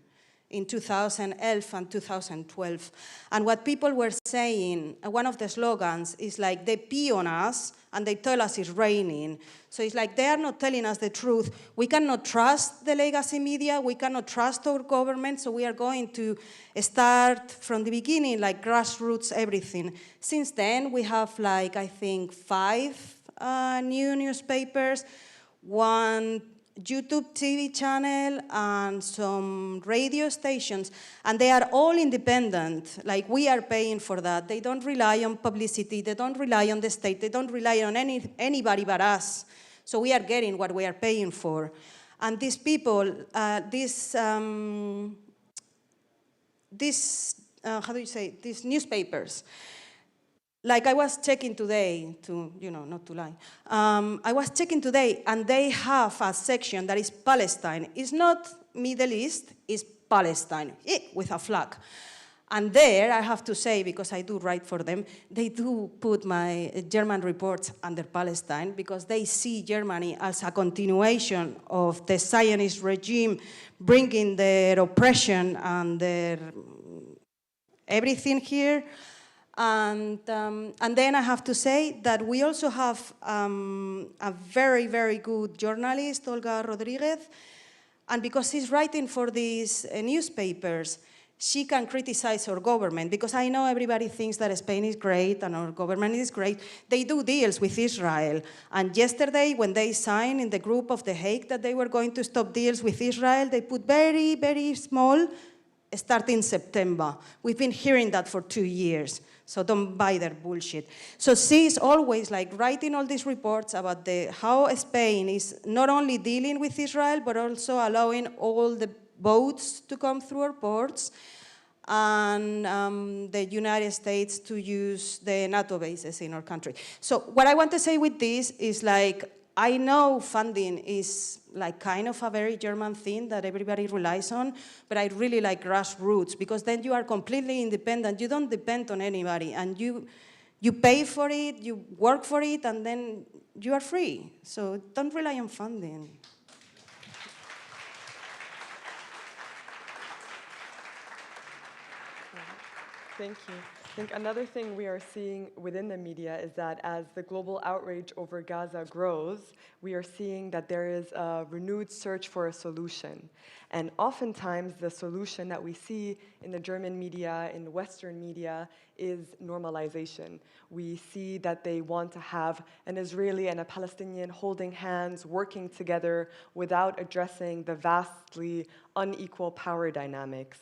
in 2011 and 2012. And what people were saying, one of the slogans is like, they pee on us and they tell us it's raining. So it's like they are not telling us the truth. We cannot trust the legacy media, we cannot trust our government, so we are going to start from the beginning, like grassroots everything. Since then, we have like, I think, 5 new newspapers, 1 YouTube TV channel, and some radio stations, and they are all independent. Like, we are paying for that. They don't rely on publicity, they don't rely on the state, they don't rely on anybody but us. So we are getting what we are paying for. And these people, these newspapers, like I was checking today, not to lie. I was checking today, and they have a section that is Palestine. It's not Middle East, it's Palestine, with a flag. And there, I have to say, because I do write for them, they do put my German reports under Palestine, because they see Germany as a continuation of the Zionist regime, bringing their oppression and their everything here. And then I have to say that we also have a very, very good journalist, Olga Rodriguez, and because she's writing for these newspapers, she can criticize our government, because I know everybody thinks that Spain is great and our government is great. They do deals with Israel. And yesterday, when they signed in the group of The Hague that they were going to stop deals with Israel, they put very, very small, starting September. We've been hearing that for 2 years. So don't buy their bullshit. So she's always like writing all these reports about how Spain is not only dealing with Israel, but also allowing all the boats to come through our ports, and the United States to use the NATO bases in our country. So what I want to say with this is, like, I know funding is like kind of a very German thing that everybody relies on, but I really like grassroots, because then you are completely independent. You don't depend on anybody, and you pay for it, you work for it, and then you are free. So don't rely on funding. Thank you. I think another thing we are seeing within the media is that as the global outrage over Gaza grows, we are seeing that there is a renewed search for a solution. And oftentimes the solution that we see in the German media, in the Western media, is normalization. We see that they want to have an Israeli and a Palestinian holding hands, working together without addressing the vastly unequal power dynamics.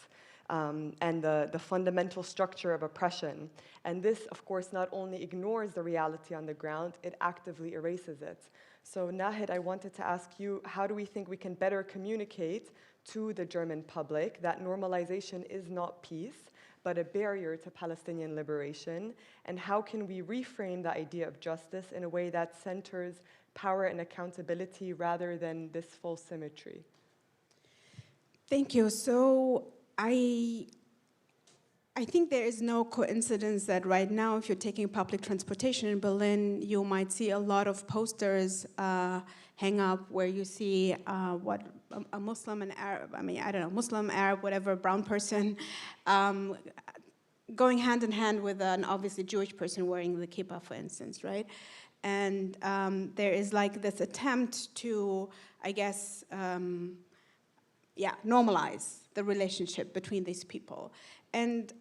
And the fundamental structure of oppression. And this, of course, not only ignores the reality on the ground, it actively erases it. So Nahid, I wanted to ask you, how do we think we can better communicate to the German public that normalization is not peace, but a barrier to Palestinian liberation? And how can we reframe the idea of justice in a way that centers power and accountability rather than this full symmetry? Thank you. So I I think there is no coincidence that right now, if you're taking public transportation in Berlin, you might see a lot of posters hang up where you see what a Muslim and Arab, I mean, I don't know, Muslim, Arab, whatever, brown person, going hand in hand with an obviously Jewish person wearing the kippah, for instance, right? And there is like this attempt to, I guess, normalize the relationship between these people. And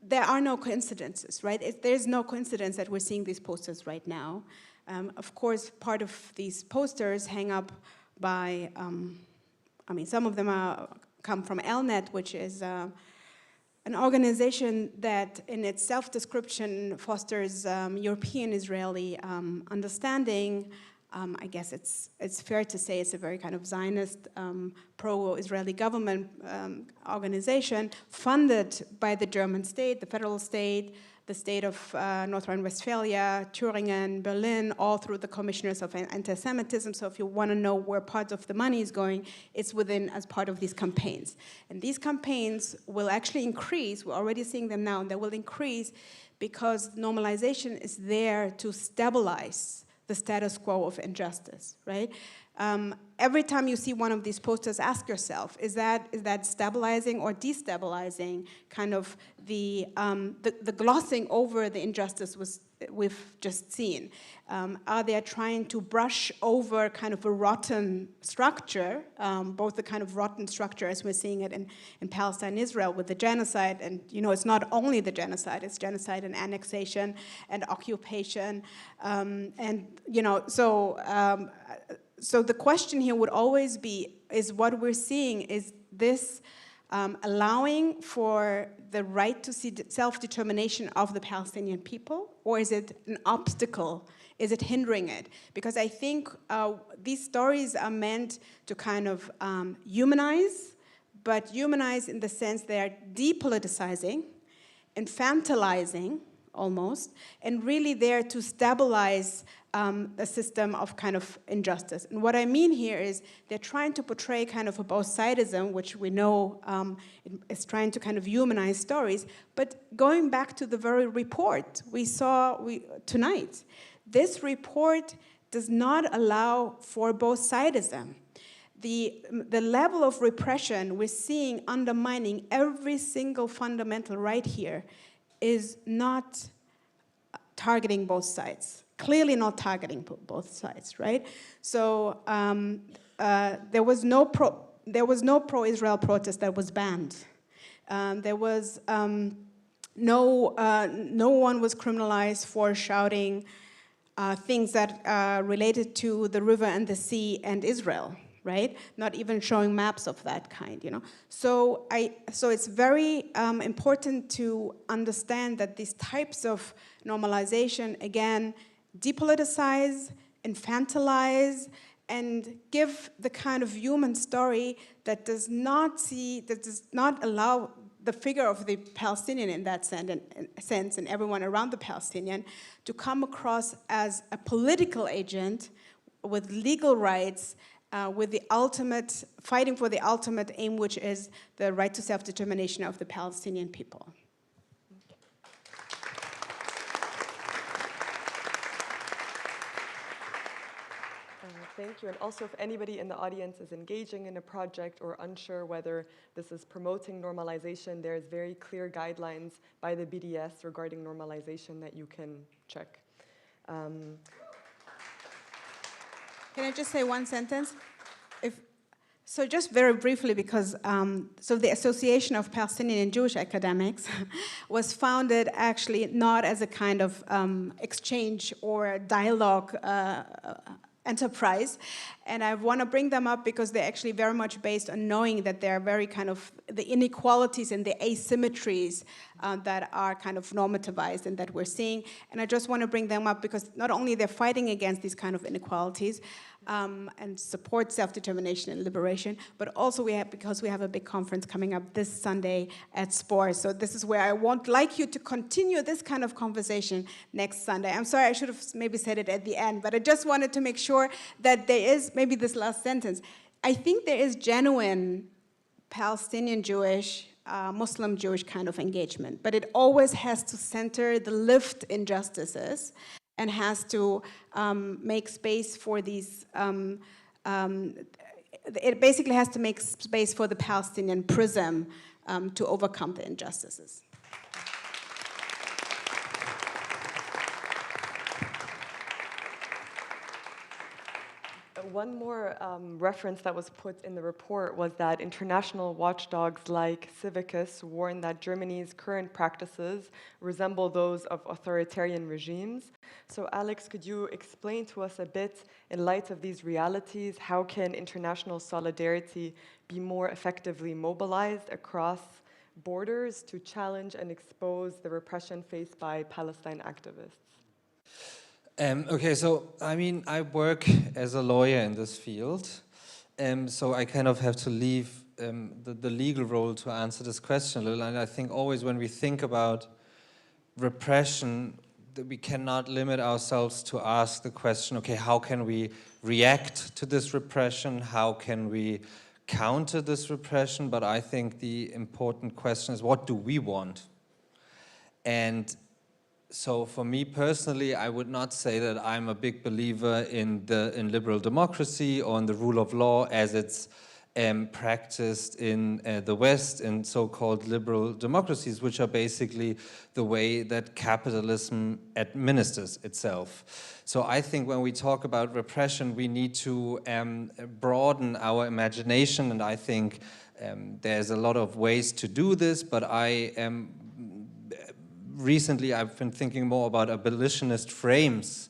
there are no coincidences, right? There's no coincidence that we're seeing these posters right now. Of course, part of these posters hang up by, I mean, some of them come from ELNet, which is an organization that in its self-description fosters European-Israeli understanding. I guess it's fair to say it's a very kind of Zionist, pro-Israeli government organization funded by the German state, the federal state, the state of North Rhine-Westphalia, Thüringen, Berlin, all through the commissioners of anti-Semitism. So if you want to know where part of the money is going, it's within as part of these campaigns. And these campaigns will actually increase. We're already seeing them now, and they will increase because normalization is there to stabilize the status quo of injustice, right? Every time you see one of these posters, ask yourself, is that stabilizing or destabilizing kind of the glossing over the injustice we've just seen? Are they trying to brush over kind of a rotten structure, both the kind of rotten structure as we're seeing it in Palestine and Israel with the genocide, and you know, it's not only the genocide, it's genocide and annexation and occupation, and you know, so the question here would always be, is what we're seeing, is this allowing for the right to self-determination of the Palestinian people, or is it an obstacle? Is it hindering it? Because I think these stories are meant to kind of humanize, but humanize in the sense they are depoliticizing, infantilizing almost, and really there to stabilize a system of kind of injustice. And what I mean here is they're trying to portray kind of a both-sidism, which we know is trying to kind of humanize stories. But going back to the very report we saw tonight, this report does not allow for both-sidism. The level of repression we're seeing undermining every single fundamental right here is not targeting both sides. Clearly not targeting both sides, right? So there was no pro-Israel protest that was banned. There was no one was criminalized for shouting things that related to the river and the sea and Israel, right? Not even showing maps of that kind, you know. So it's very important to understand that these types of normalization, again, depoliticize, infantilize, and give the kind of human story that does not allow the figure of the Palestinian in that sense, and everyone around the Palestinian, to come across as a political agent with legal rights, with the ultimate, fighting for the ultimate aim, which is the right to self-determination of the Palestinian people. Thank you. And also, if anybody in the audience is engaging in a project or unsure whether this is promoting normalization, there's very clear guidelines by the BDS regarding normalization that you can check. Can I just say one sentence? So just very briefly, because so the Association of Palestinian and Jewish Academics was founded actually not as a kind of exchange or dialogue enterprise, and I want to bring them up because they're actually very much based on knowing that they're very kind of the inequalities and the asymmetries that are kind of normativized and that we're seeing. And I just want to bring them up because not only they're fighting against these kind of inequalities and support self-determination and liberation, but also because we have a big conference coming up this Sunday at SPOR. So this is where I would like you to continue this kind of conversation next Sunday. I'm sorry, I should have maybe said it at the end, but I just wanted to make sure that there is, maybe this last sentence, I think there is genuine Palestinian Jewish Muslim-Jewish kind of engagement. But it always has to center the lived injustices and has to make space for these, it basically has to make space for the Palestinian prism to overcome the injustices. One more reference that was put in the report was that international watchdogs like Civicus warn that Germany's current practices resemble those of authoritarian regimes. So Alex, could you explain to us a bit, in light of these realities, how can international solidarity be more effectively mobilized across borders to challenge and expose the repression faced by Palestine activists? Okay, so I mean, I work as a lawyer in this field, so I kind of have to leave the legal role to answer this question a little. And I think always when we think about repression, that we cannot limit ourselves to ask the question, okay, how can we react to this repression? How can we counter this repression? But I think the important question is, what do we want? And so for me personally, I would not say that I'm a big believer in liberal democracy or in the rule of law as it's practiced in the West in so-called liberal democracies, which are basically the way that capitalism administers itself. So I think when we talk about repression, we need to broaden our imagination, and I think there's a lot of ways to do this, but recently I've been thinking more about abolitionist frames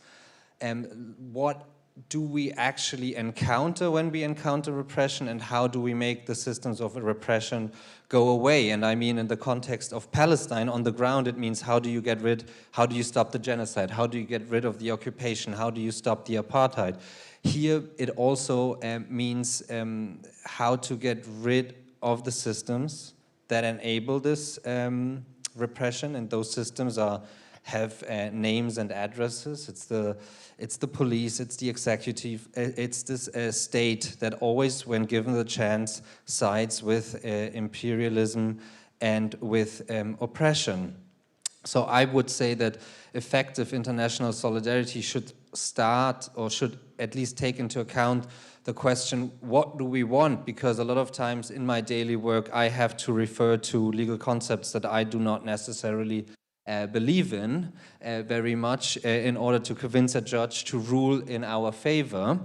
and what do we actually encounter when we encounter repression, and how do we make the systems of repression go away? And I mean, in the context of Palestine, on the ground, it means how do you stop the genocide? How do you get rid of the occupation? How do you stop the apartheid? Here, it also means how to get rid of the systems that enable this repression, and those systems have names and addresses. It's the police, it's the executive, it's this state that always, when given the chance, sides with imperialism and with oppression. So I would say that effective international solidarity should start, or should at least take into account the question, what do we want? Because a lot of times in my daily work, I have to refer to legal concepts that I do not necessarily believe in very much in order to convince a judge to rule in our favor,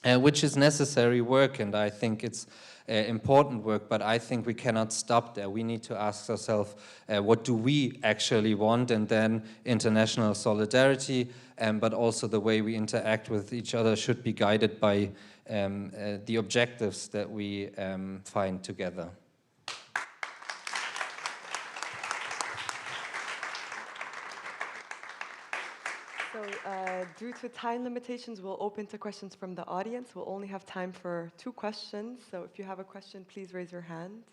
which is necessary work, and I think it's important work, but I think we cannot stop there. We need to ask ourselves, what do we actually want? And then international solidarity, but also the way we interact with each other should be guided by the objectives that we find together. So due to time limitations, we'll open to questions from the audience. We'll only have time for 2 questions. So if you have a question, please raise your hand.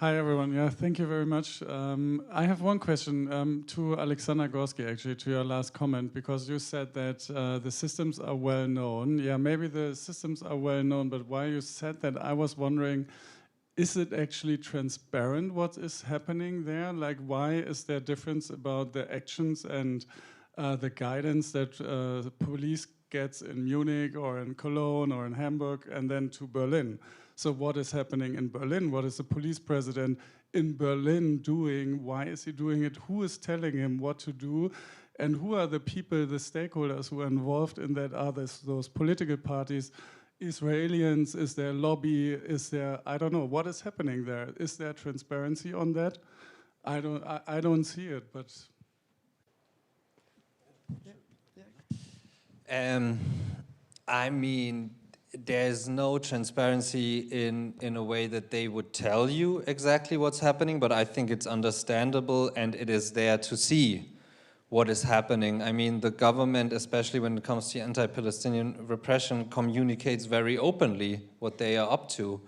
Hi everyone, yeah, thank you very much. I have one question to Alexander Gorski, actually, to your last comment, because you said that the systems are well known. Yeah, maybe the systems are well known, but while you said that, I was wondering, is it actually transparent what is happening there? Like, why is there difference about the actions and the guidance that the police gets in Munich or in Cologne or in Hamburg and then to Berlin? So what is happening in Berlin? What is the police president in Berlin doing? Why is he doing it? Who is telling him what to do? And who are the people, the stakeholders who are involved in that? Are those political parties, Israelis? Is there lobby? Is there, I don't know, what is happening there? Is there transparency on that? I don't see it, but... I mean, there's no transparency in a way that they would tell you exactly what's happening, but I think it's understandable and it is there to see what is happening. I mean, the government, especially when it comes to anti-Palestinian repression, communicates very openly what they are up to.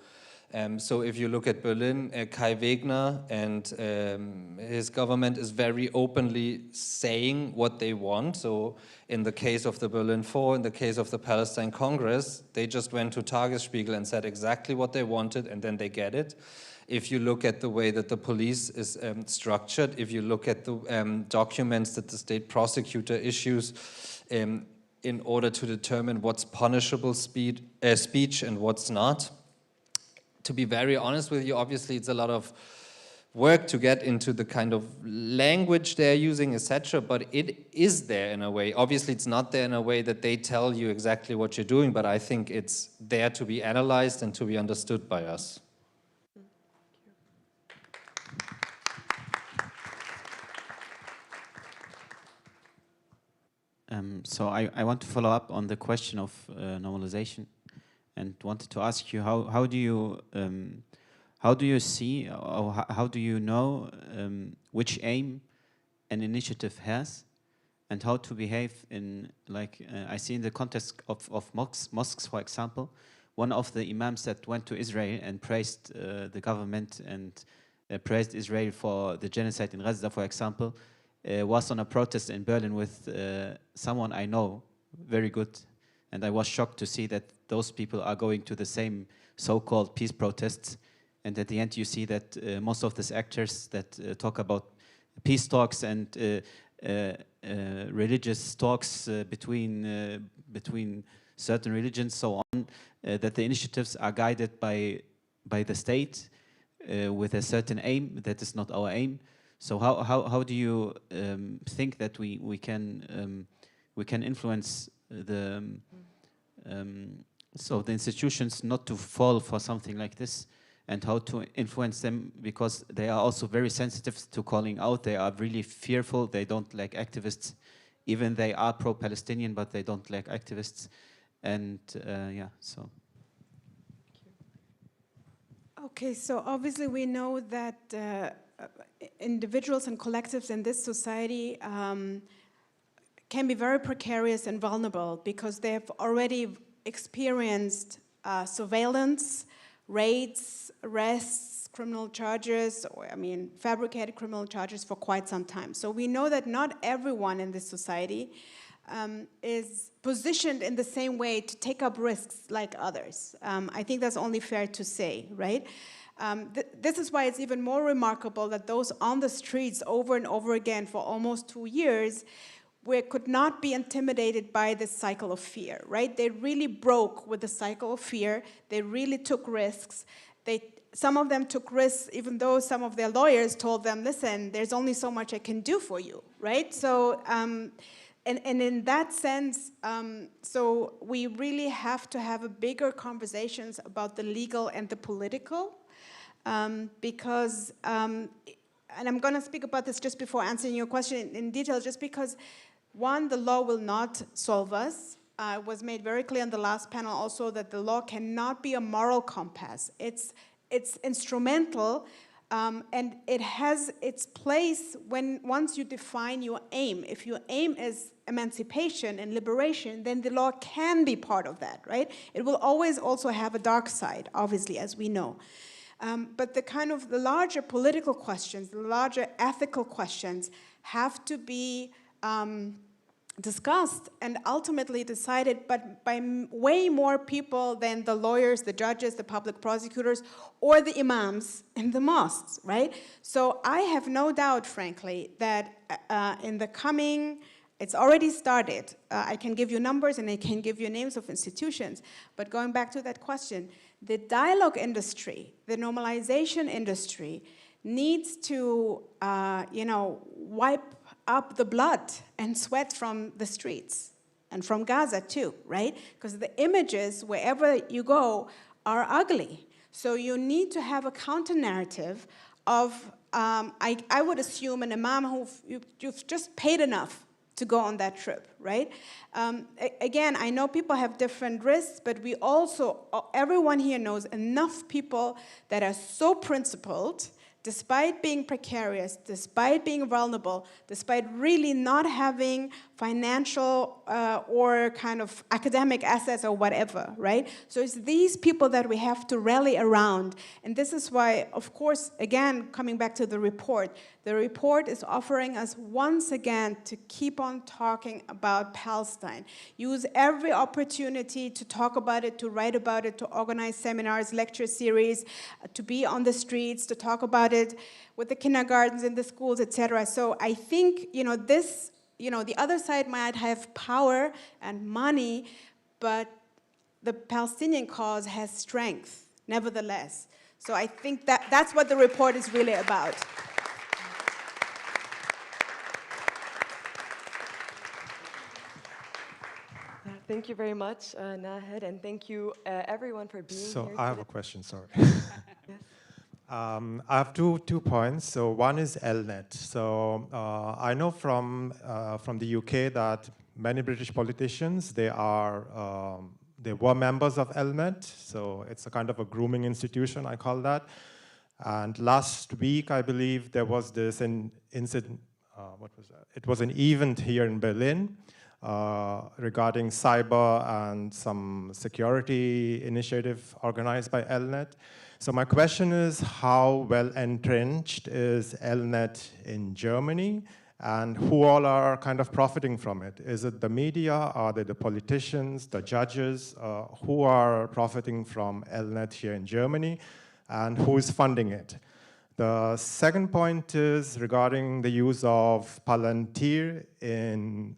So if you look at Berlin, Kai Wegner and his government is very openly saying what they want. So in the case of the Berlin Four, in the case of the Palestine Congress, they just went to Tagesspiegel and said exactly what they wanted, and then they get it. If you look at the way that the police is structured, if you look at the documents that the state prosecutor issues in order to determine what's punishable speech and what's not, to be very honest with you, obviously it's a lot of work to get into the kind of language they're using, etc., but it is there in a way. Obviously it's not there in a way that they tell you exactly what you're doing, but I think it's there to be analyzed and to be understood by us. So I want to follow up on the question of normalization, and wanted to ask you how do you see, or how do you know which aim an initiative has, and how to behave in, like, I see in the context of mosques, for example, one of the imams that went to Israel and praised the government and praised Israel for the genocide in Gaza, for example, was on a protest in Berlin with someone I know very good, and I was shocked to see that those people are going to the same so-called peace protests, and at the end you see that most of these actors that talk about peace talks and religious talks between certain religions, so on, that the initiatives are guided by the state with a certain aim that is not our aim. So how do you think that we can influence the so the institutions not to fall for something like this, and how to influence them, because they are also very sensitive to calling out. They are really fearful. They don't like activists, even they are pro-Palestinian, but they don't like activists. And yeah, so. Okay, so obviously we know that individuals and collectives in this society can be very precarious and vulnerable because they have already experienced surveillance, raids, arrests, criminal charges, or fabricated criminal charges for quite some time. So we know that not everyone in this society is positioned in the same way to take up risks like others. I think that's only fair to say, right? This is why it's even more remarkable that those on the streets over and over again for almost 2 years could not be intimidated by this cycle of fear, right? They really broke with the cycle of fear. They really took risks. Some of them took risks even though some of their lawyers told them, listen, there's only so much I can do for you, right? So, and in that sense, so we really have to have a bigger conversations about the legal and the political, because, and I'm going to speak about this just before answering your question in detail, just because, one, the law will not solve us. It was made very clear in the last panel also that the law cannot be a moral compass. It's instrumental, and it has its place once you define your aim. If your aim is emancipation and liberation, then the law can be part of that, right? It will always also have a dark side, obviously, as we know. But the larger political questions, the larger ethical questions have to be discussed and ultimately decided, but by way more people than the lawyers, the judges, the public prosecutors, or the imams in the mosques, right? So I have no doubt, frankly, that in the coming, it's already started. I can give you numbers and I can give you names of institutions, but going back to that question, the dialogue industry, the normalization industry needs to, wipe up the blood and sweat from the streets and from Gaza too, right? Because the images, wherever you go, are ugly. So you need to have a counter-narrative of, I would assume, an imam who you've just paid enough to go on that trip, right? Again, I know people have different risks, but we also, everyone here knows enough people that are so principled despite being precarious, despite being vulnerable, despite really not having financial or kind of academic assets or whatever, right? So it's these people that we have to rally around. And this is why, of course, again, coming back to the report is offering us once again to keep on talking about Palestine. Use every opportunity to talk about it, to write about it, to organize seminars, lecture series, to be on the streets, to talk about it with the kindergartens and the schools, etc. So I think, the other side might have power and money, but the Palestinian cause has strength, nevertheless. So I think that's what the report is really about. Thank you very much, Nahed, and thank you everyone for being here. So I have a question, sorry. Yes. I have two points. So one is Elnet. So I know from the UK that many British politicians, they were members of Elnet. So it's a kind of a grooming institution, I call that. And last week, I believe there was this incident. What was that? It was an event here in Berlin regarding cyber and some security initiative organized by Elnet. So my question is, how well entrenched is Elnet in Germany, and who all are kind of profiting from it? Is it the media? Are they the politicians, the judges? Who are profiting from Elnet here in Germany, and who is funding it? The second point is regarding the use of Palantir in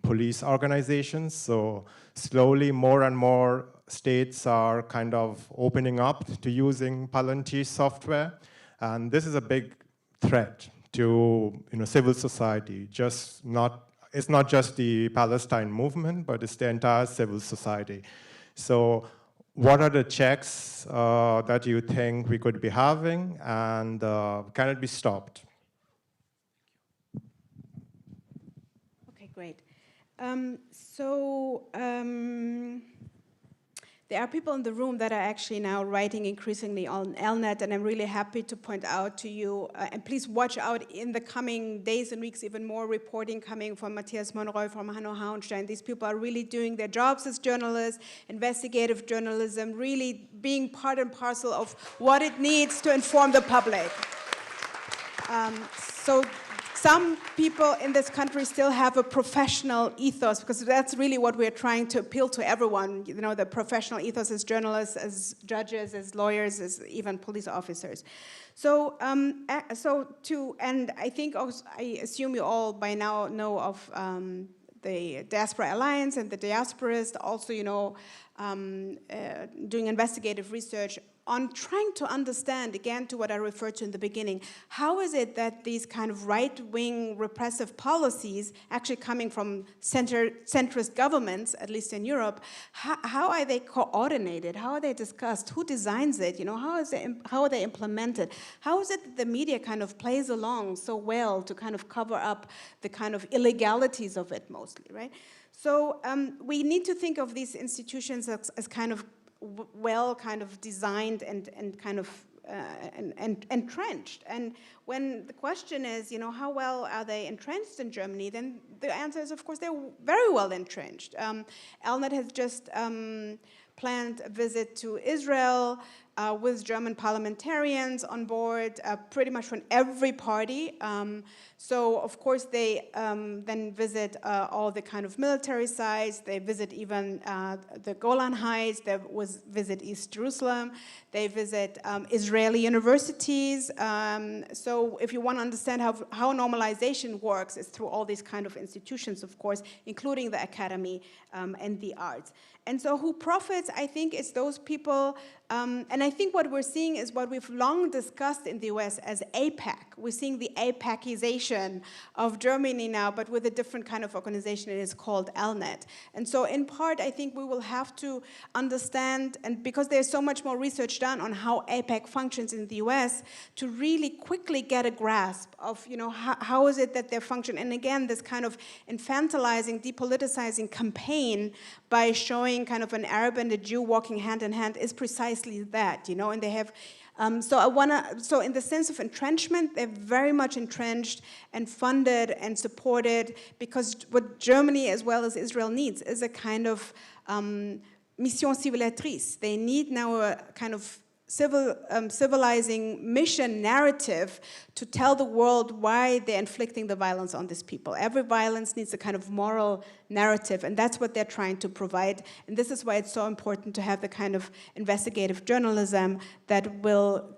police organizations. So slowly, more and more states are kind of opening up to using Palantir software. And this is a big threat to civil society. It's not just the Palestine movement, but it's the entire civil society. So what are the checks that you think we could be having, and can it be stopped? Okay, great. There are people in the room that are actually now writing increasingly on Elnet, and I'm really happy to point out to you, and please watch out in the coming days and weeks, even more reporting coming from Matthias Monroy, from Hanno Hauenstein. These people are really doing their jobs as journalists, investigative journalism, really being part and parcel of what it needs to inform the public. So some people in this country still have a professional ethos, because that's really what we're trying to appeal to everyone, the professional ethos as journalists, as judges, as lawyers, as even police officers. And I think also, I assume you all by now know of the Diaspora Alliance and the Diasporists, also, doing investigative research on trying to understand, again, to what I referred to in the beginning, how is it that these kind of right-wing repressive policies, actually coming from centrist governments, at least in Europe, how are they coordinated? How are they discussed? Who designs it? How are they implemented? How is it that the media kind of plays along so well to kind of cover up the kind of illegalities of it mostly, right? So we need to think of these institutions as kind of well kind of designed and kind of and entrenched. And when the question is, how well are they entrenched in Germany, then the answer is, of course, they're very well entrenched. Elnet has just planned a visit to Israel with German parliamentarians on board, pretty much from every party. So, of course, they then visit all the kind of military sites. They visit even the Golan Heights. They visit East Jerusalem. They visit Israeli universities. So if you want to understand how normalization works, it's through all these kind of institutions, of course, including the academy and the arts. And so who profits, I think, is those people, and I think what we're seeing is what we've long discussed in the US as APAC. We're seeing the APACization of Germany now, but with a different kind of organization. It is called Elnet. And so in part, I think we will have to understand, and because there's so much more research done on how APAC functions in the US, to really quickly get a grasp of, how is it that they function. And again, this kind of infantilizing, depoliticizing campaign by showing kind of an Arab and a Jew walking hand in hand is precisely that, and they have So in the sense of entrenchment, they're very much entrenched and funded and supported, because what Germany as well as Israel needs is a kind of mission civilisatrice. They need now a kind of civilizing mission narrative to tell the world why they're inflicting the violence on these people. Every violence needs a kind of moral narrative, and that's what they're trying to provide. And this is why it's so important to have the kind of investigative journalism that will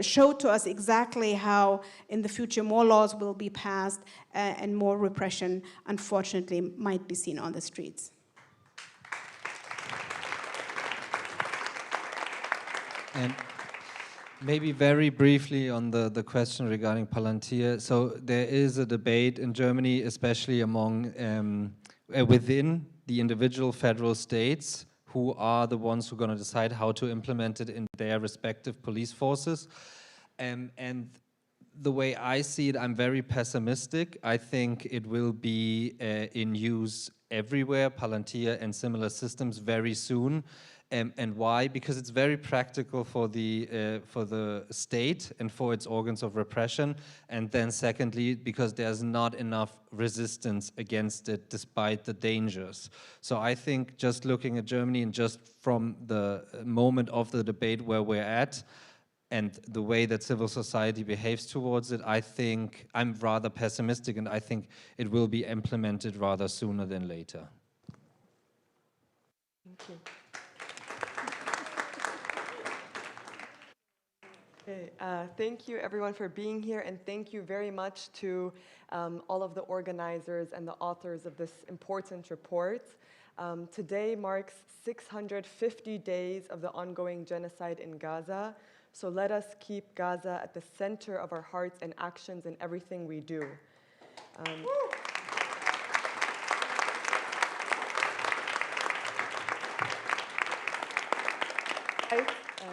show to us exactly how in the future more laws will be passed and more repression, unfortunately, might be seen on the streets. And maybe very briefly on the question regarding Palantir. So there is a debate in Germany, especially among within the individual federal states, who are the ones who are going to decide how to implement it in their respective police forces. And the way I see it, I'm very pessimistic. I think it will be in use everywhere, Palantir and similar systems, very soon. And why? Because it's very practical for the state and for its organs of repression. And then secondly, because there's not enough resistance against it despite the dangers. So I think just looking at Germany and just from the moment of the debate where we're at and the way that civil society behaves towards it, I think I'm rather pessimistic, and I think it will be implemented rather sooner than later. Thank you. Okay, thank you everyone for being here, and thank you very much to all of the organizers and the authors of this important report. Today marks 650 days of the ongoing genocide in Gaza, so let us keep Gaza at the center of our hearts and actions in everything we do.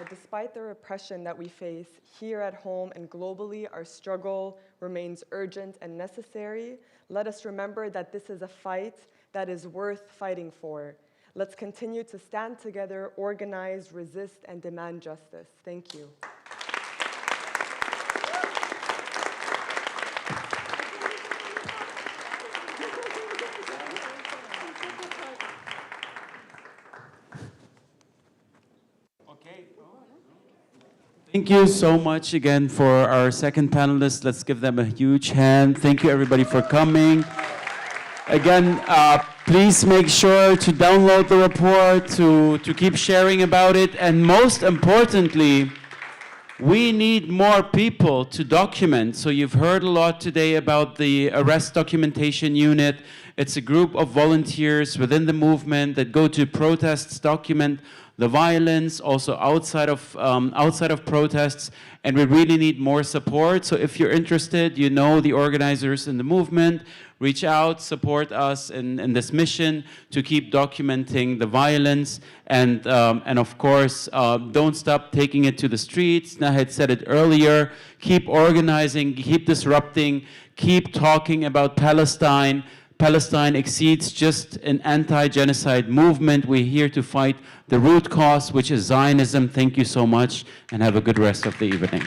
Despite the repression that we face here at home and globally, our struggle remains urgent and necessary. Let us remember that this is a fight that is worth fighting for. Let's continue to stand together, organize, resist, and demand justice. Thank you. Thank you so much again for our second panelist. Let's give them a huge hand. Thank you everybody for coming. Again, please make sure to download the report, to keep sharing about it, and most importantly, we need more people to document. So you've heard a lot today about the Arrest Documentation Unit. It's a group of volunteers within the movement that go to protests, document the violence, also outside of protests, and we really need more support. So if you're interested, you know the organizers in the movement, reach out, support us in this mission to keep documenting the violence, and of course, don't stop taking it to the streets. Nahed said it earlier, keep organizing, keep disrupting, keep talking about Palestine. Palestine exceeds just an anti-genocide movement. We're here to fight the root cause, which is Zionism. Thank you so much, and have a good rest of the evening.